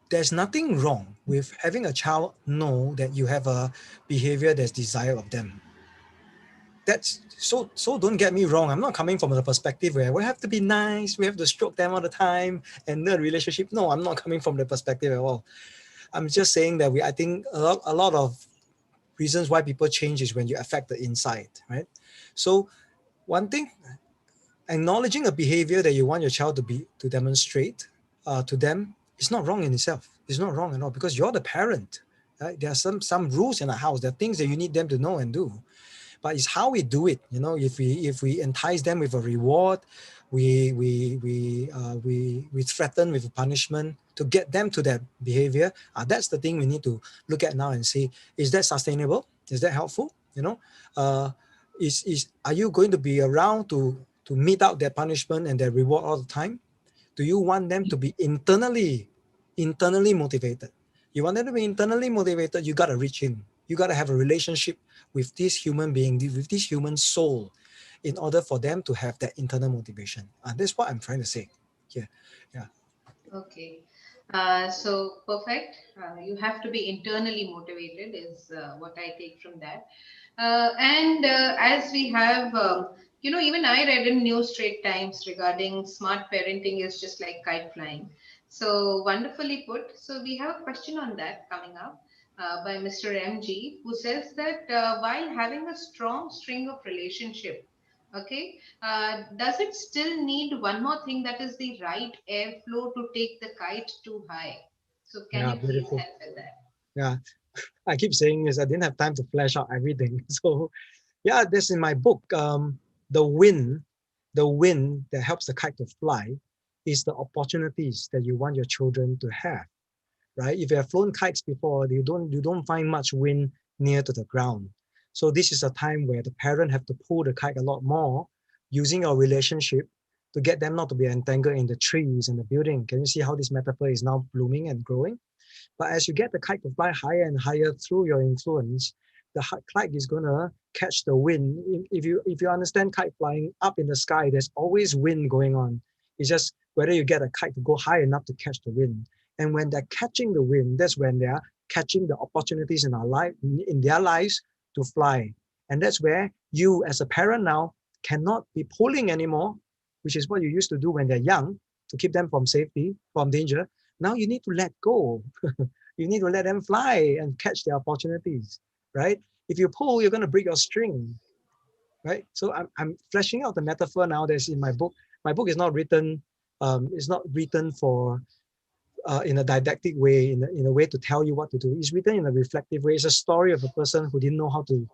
[SPEAKER 3] there's nothing wrong with having a child know that you have a behavior that's desired of them. That's so don't get me wrong. I'm not coming from the perspective where we have to be nice, we have to stroke them all the time and the relationship. No, I'm not coming from the perspective at all. I'm just saying that I think a lot of reasons why people change is when you affect the inside, right? So one thing, acknowledging a behavior that you want your child to demonstrate to them is not wrong in itself. It's not wrong at all because you're the parent. Right? There are some rules in the house. There are things that you need them to know and do. but it's how we do it. You know, if we entice them with a reward, we threaten with a punishment to get them to that behavior. That's the thing we need to look at now and say, is that sustainable? Is that helpful? You know, are you going to be around to mete out their punishment and their reward all the time? Do you want them to be internally motivated? You want them to be internally motivated, you got to reach in. You got to have a relationship with this human being, with this human soul, in order for them to have that internal motivation. That's what I'm trying to say here. Yeah.
[SPEAKER 1] Okay. So perfect. You have to be internally motivated is what I take from that. And as we have, even I read in New Straight Times regarding smart parenting is just like kite flying. So wonderfully put. So we have a question on that coming up by Mr. MG, who says that while having a strong string of relationship, okay, does it still need one more thing, that is the right airflow to take the kite too high? So can
[SPEAKER 3] Yeah,
[SPEAKER 1] you please
[SPEAKER 3] beautiful.
[SPEAKER 1] help with that?
[SPEAKER 3] Yeah. I keep saying this, I didn't have time to flesh out everything. So yeah, this in my book. The wind that helps the kite to fly is the opportunities that you want your children to have, right? If you have flown kites before, you don't find much wind near to the ground. So this is a time where the parent have to pull the kite a lot more, using our relationship to get them not to be entangled in the trees and the building. Can you see how this metaphor is now blooming and growing? But as you get the kite to fly higher and higher through your influence, the kite is gonna catch the wind. If you understand kite flying up in the sky, there's always wind going on. It's just whether you get a kite to go high enough to catch the wind. And when they're catching the wind, that's when they're catching the opportunities in our life, in their lives, to fly. And that's where you, as a parent now, cannot be pulling anymore, which is what you used to do when they're young, to keep them from safety, from danger. Now you need to let go. You need to let them fly and catch their opportunities, right? If you pull, you're going to break your string, right? So I'm fleshing out the metaphor now that's in my book. My book is not written, it's not written for in a didactic way, in a way to tell you what to do. It's written in a reflective way. It's a story of a person who didn't know how to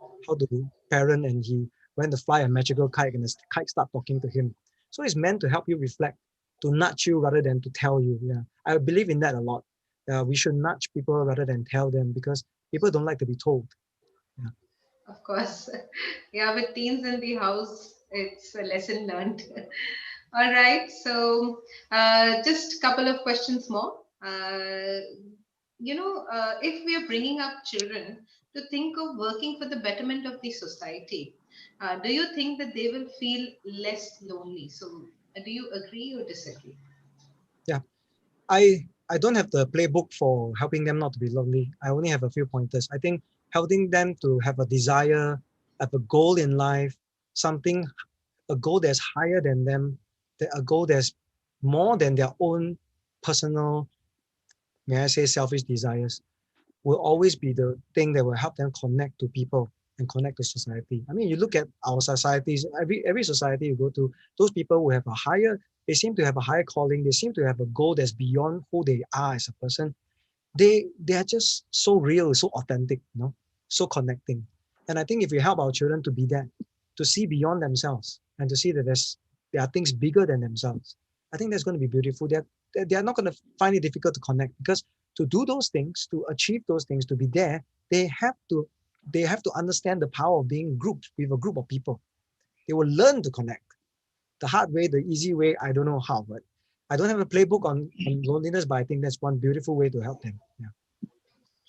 [SPEAKER 3] parent, and he went to fly a magical kite, and the kite started talking to him. So it's meant to help you reflect, to nudge you rather than to tell you. Yeah, I believe in that a lot. We should nudge people rather than tell them, because people don't like to be told. Yeah.
[SPEAKER 1] Of course. Yeah, with teens in the house, it's a lesson learned. All right. So, just a couple of questions more. If we are bringing up children to think of working for the betterment of the society, do you think that they will feel less lonely? So, do you agree or disagree?
[SPEAKER 3] Yeah. I don't have the playbook for helping them not to be lonely. I only have a few pointers. I think helping them to have a desire, have a goal in life, something, a goal that's higher than them, a goal that's more than their own personal, may I say, selfish desires, will always be the thing that will help them connect to people and connect to society. I mean, you look at our societies, every society you go to, those people who have a higher, they seem to have a higher calling, they seem to have a goal that's beyond who they are as a person. They are just so real, so authentic, so connecting. And I think if we help our children to be that, to see beyond themselves and to see that there are things bigger than themselves, I think that's going to be beautiful. They're not going to find it difficult to connect, because to do those things, to achieve those things, to be there, they have to understand the power of being grouped with a group of people. They will learn to connect. The hard way, the easy way, I don't know how, but I don't have a playbook on loneliness, but I think that's one beautiful way to help them. Yeah.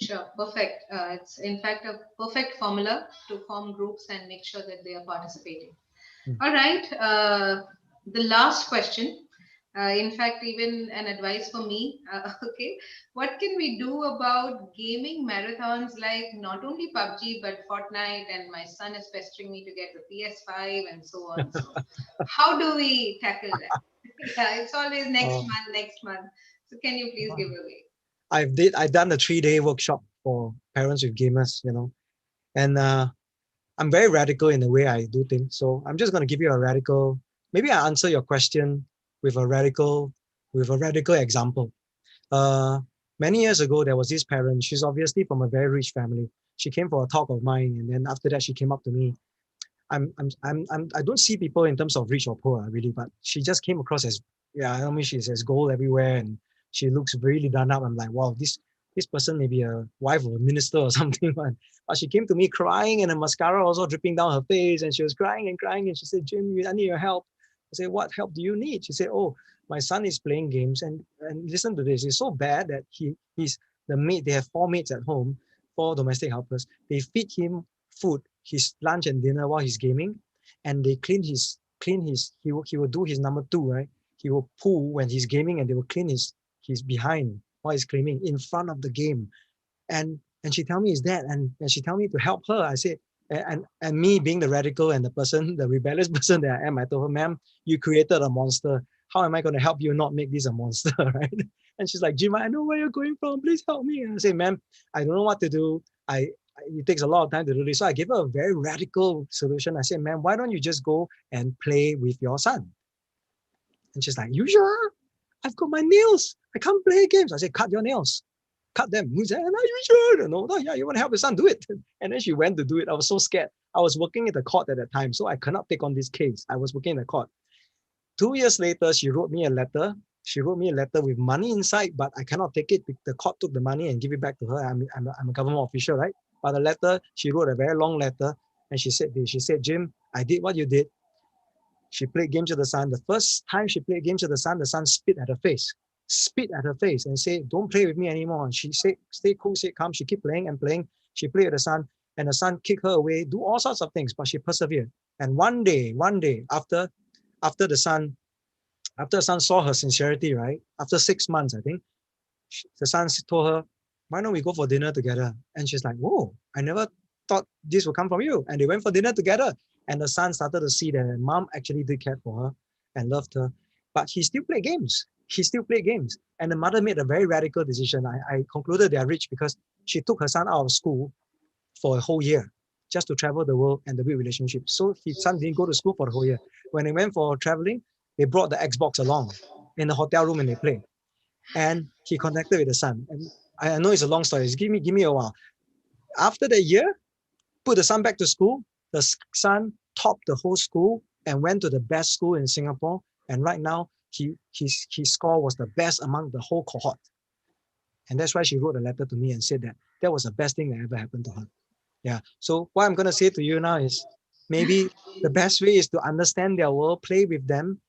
[SPEAKER 1] Sure, perfect. It's in fact a perfect formula to form groups and make sure that they are participating.
[SPEAKER 3] Mm.
[SPEAKER 1] All right. The last question, in fact, even an advice for me. Okay. What can we do about gaming marathons like not only PUBG but Fortnite? And my son is pestering me to get the PS5 and so on. So, how do we tackle that? Yeah, it's always next
[SPEAKER 3] Uh,
[SPEAKER 1] month, next month. So, can you please give away?
[SPEAKER 3] I've done a 3-day workshop for parents with gamers, and I'm very radical in the way I do things. So I'm just going to give you a radical. Maybe I answer your question with a radical example. Uh, Many years ago, there was this parent. She's obviously from a very rich family. She came for a talk of mine, and then after that, she came up to me I don't see people in terms of rich or poor really, but she just came across as, I mean, she says gold everywhere and she looks really done up. I'm like, wow, this person may be a wife of a minister or something. But she came to me crying and the mascara also dripping down her face and she was crying and crying and she said, Jim, I need your help. I said, what help do you need? She said, oh, my son is playing games and listen to this. It's so bad that he's the maid. They have 4 maids at home, 4 domestic helpers. They feed him food, his lunch and dinner while he's gaming, and they clean his he will do his number 2, right? He will pull when he's gaming and they will clean his behind while he's claiming in front of the game. And she tell me is that and she tell me to help her. I said, and me being the radical and the rebellious person that I am, I told her, ma'am, you created a monster. How am I going to help you not make this a monster, right? And she's like, Jim, I know where you're going from. Please help me. And I say, ma'am, I don't know what to do. It takes a lot of time to do this. So I gave her a very radical solution. I said, ma'am, why don't you just go and play with your son? And she's like, you sure? I've got my nails. I can't play games. I said, cut your nails. Cut them. He said, are you sure? No, yeah, you want to help your son, do it. And then she went to do it. I was so scared. I was working in the court at that time, so I cannot take on this case. I was working in the court. 2 years later, she wrote me a letter. She wrote me a letter with money inside, but I cannot take it. The court took the money and give it back to her. I'm a government official, right? But the letter, she wrote a very long letter, and she said, Jim, I did what you did. She played games with the son. The first time she played games with the son spit at her face and say, don't play with me anymore. And she said, stay cool, stay calm. She keep playing and playing. She played with the son and the son kicked her away, do all sorts of things, but she persevered. And one day, after the son saw her sincerity, right? After 6 months, I think, the son told her, why don't we go for dinner together? And she's like, whoa, I never thought this would come from you. And they went for dinner together. And the son started to see that mom actually did care for her and loved her. But he still played games. And the mother made a very radical decision. I concluded they are rich because she took her son out of school for a whole year just to travel the world and the build relationships. So his son didn't go to school for the whole year. When they went for traveling, they brought the Xbox along in the hotel room and they played. And he connected with the son. And I know it's a long story. Give me a while. After the year, put the son back to school. The son topped the whole school and went to the best school in Singapore. And right now, his score was the best among the whole cohort. And that's why she wrote a letter to me and said that was the best thing that ever happened to her. Yeah. So what I'm going to say to you now is maybe the best way is to understand their world, play with them.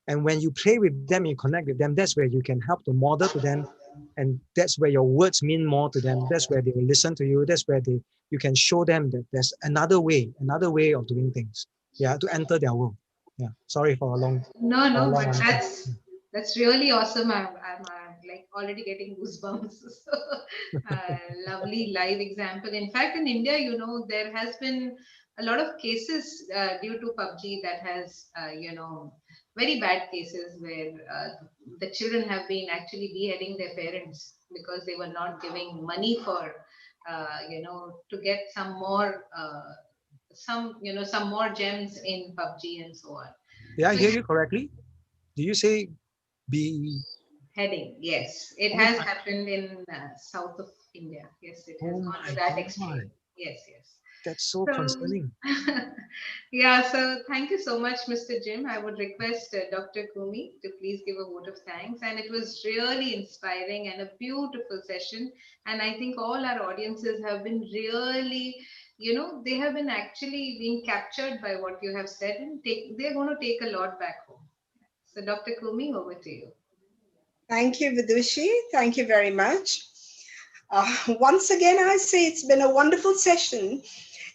[SPEAKER 3] And when you play with them, you connect with them, that's where you can help to model to them. And that's where your words mean more to them. That's where they will listen to you. That's where you can show them that there's another way of doing things. Yeah, to enter their world. Yeah. Sorry for a long.
[SPEAKER 1] No, but
[SPEAKER 3] answer.
[SPEAKER 1] that's really awesome. I'm like already getting goosebumps. So, lovely live example. In fact, in India, there has been a lot of cases due to PUBG that has, very bad cases where the children have been actually beheading their parents because they were not giving money for, to get some more, some more gems in PUBG and so on.
[SPEAKER 3] Did I hear you correctly? Do you say be
[SPEAKER 1] Heading? Yes, it has happened in south of India. Yes, it has gone to that extreme. Yes.
[SPEAKER 3] That's so concerning.
[SPEAKER 1] Yeah, so thank you so much, Mr. Jim. I would request Dr. Kumi to please give a vote of thanks. And it was really inspiring and a beautiful session. And I think all our audiences have been really, they have been actually being captured by what you have said and they're going to take a lot back home. So Dr. Kumi, over to you.
[SPEAKER 2] Thank you, Vidushi. Thank you very much. Once again, I say it's been a wonderful session.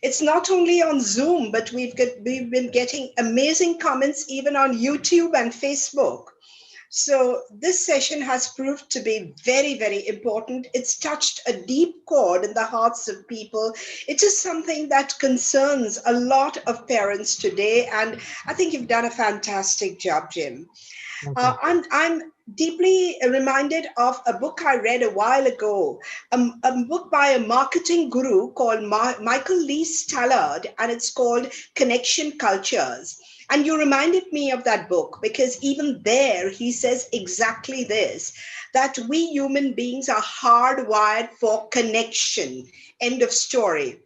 [SPEAKER 2] It's not only on Zoom, but we've been getting amazing comments even on YouTube and Facebook. So this session has proved to be very, very important. It's touched a deep chord in the hearts of people. It is something that concerns a lot of parents today. And I think you've done a fantastic job, Jim. I'm deeply reminded of a book I read a while ago, a book by a marketing guru called Michael Lee Stallard, and it's called Connection Cultures. And you reminded me of that book because even there he says exactly this, that we human beings are hardwired for connection. End of story.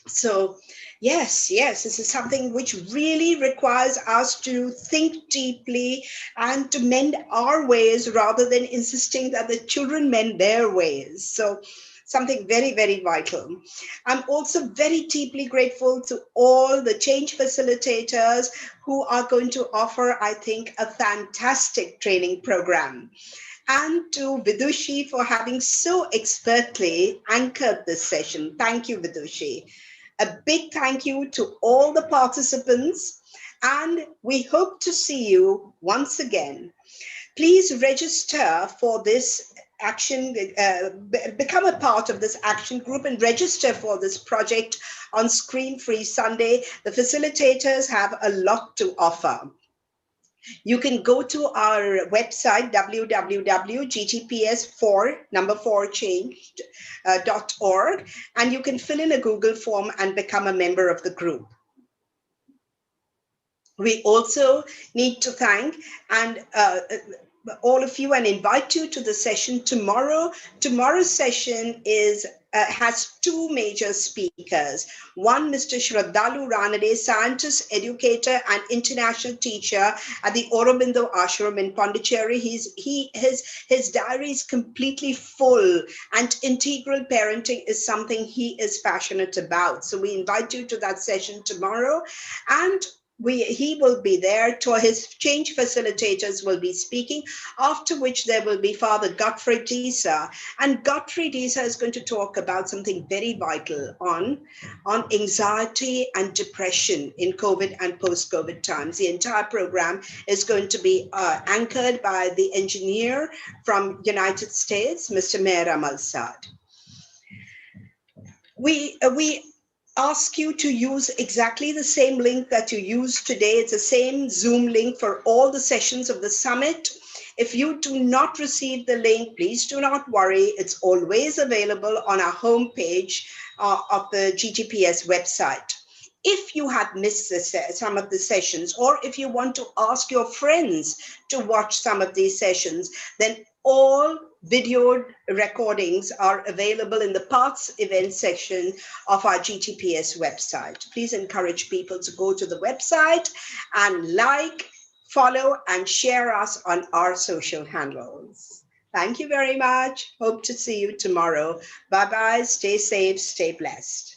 [SPEAKER 2] So yes, this is something which really requires us to think deeply and to mend our ways rather than insisting that the children mend their ways. So something very, very vital. I'm also very deeply grateful to all the change facilitators who are going to offer, I think, a fantastic training program, and to Vidushi for having so expertly anchored this session. Thank you, Vidushi. A big thank you to all the participants, and we hope to see you once again. Please register for this action, become a part of this action group and register for this project on Screen Free Sunday. The facilitators have a lot to offer. You can go to our website, www.gtps4change.org, and you can fill in a Google form and become a member of the group. We also need to thank and all of you and invite you to the session tomorrow. Tomorrow's session has two major speakers. One, Mr. Shraddhalu Ranade, scientist, educator, and international teacher at the Aurobindo Ashram in Pondicherry. His diary is completely full, and integral parenting is something he is passionate about. So we invite you to that session tomorrow, and he will be there. His change facilitators will be speaking, after which there will be Father Gottfried Dieser. And Gottfried Dieser is going to talk about something very vital on anxiety and depression in COVID and post-COVID times. The entire program is going to be anchored by the engineer from United States, Mr. Meher Amalsad. We ask you to use exactly the same link that you used today. It's the same Zoom link for all the sessions of the summit. If you do not receive the link, please do not worry. It's always available on our homepage of the GTPS website. If you have missed some of the sessions, or if you want to ask your friends to watch some of these sessions, then all video recordings are available in the Parts event section of our GTPS website. Please encourage people to go to the website and like, follow, and share us on our social handles. Thank you very much. Hope to see you tomorrow. Bye-bye. Stay safe. Stay blessed.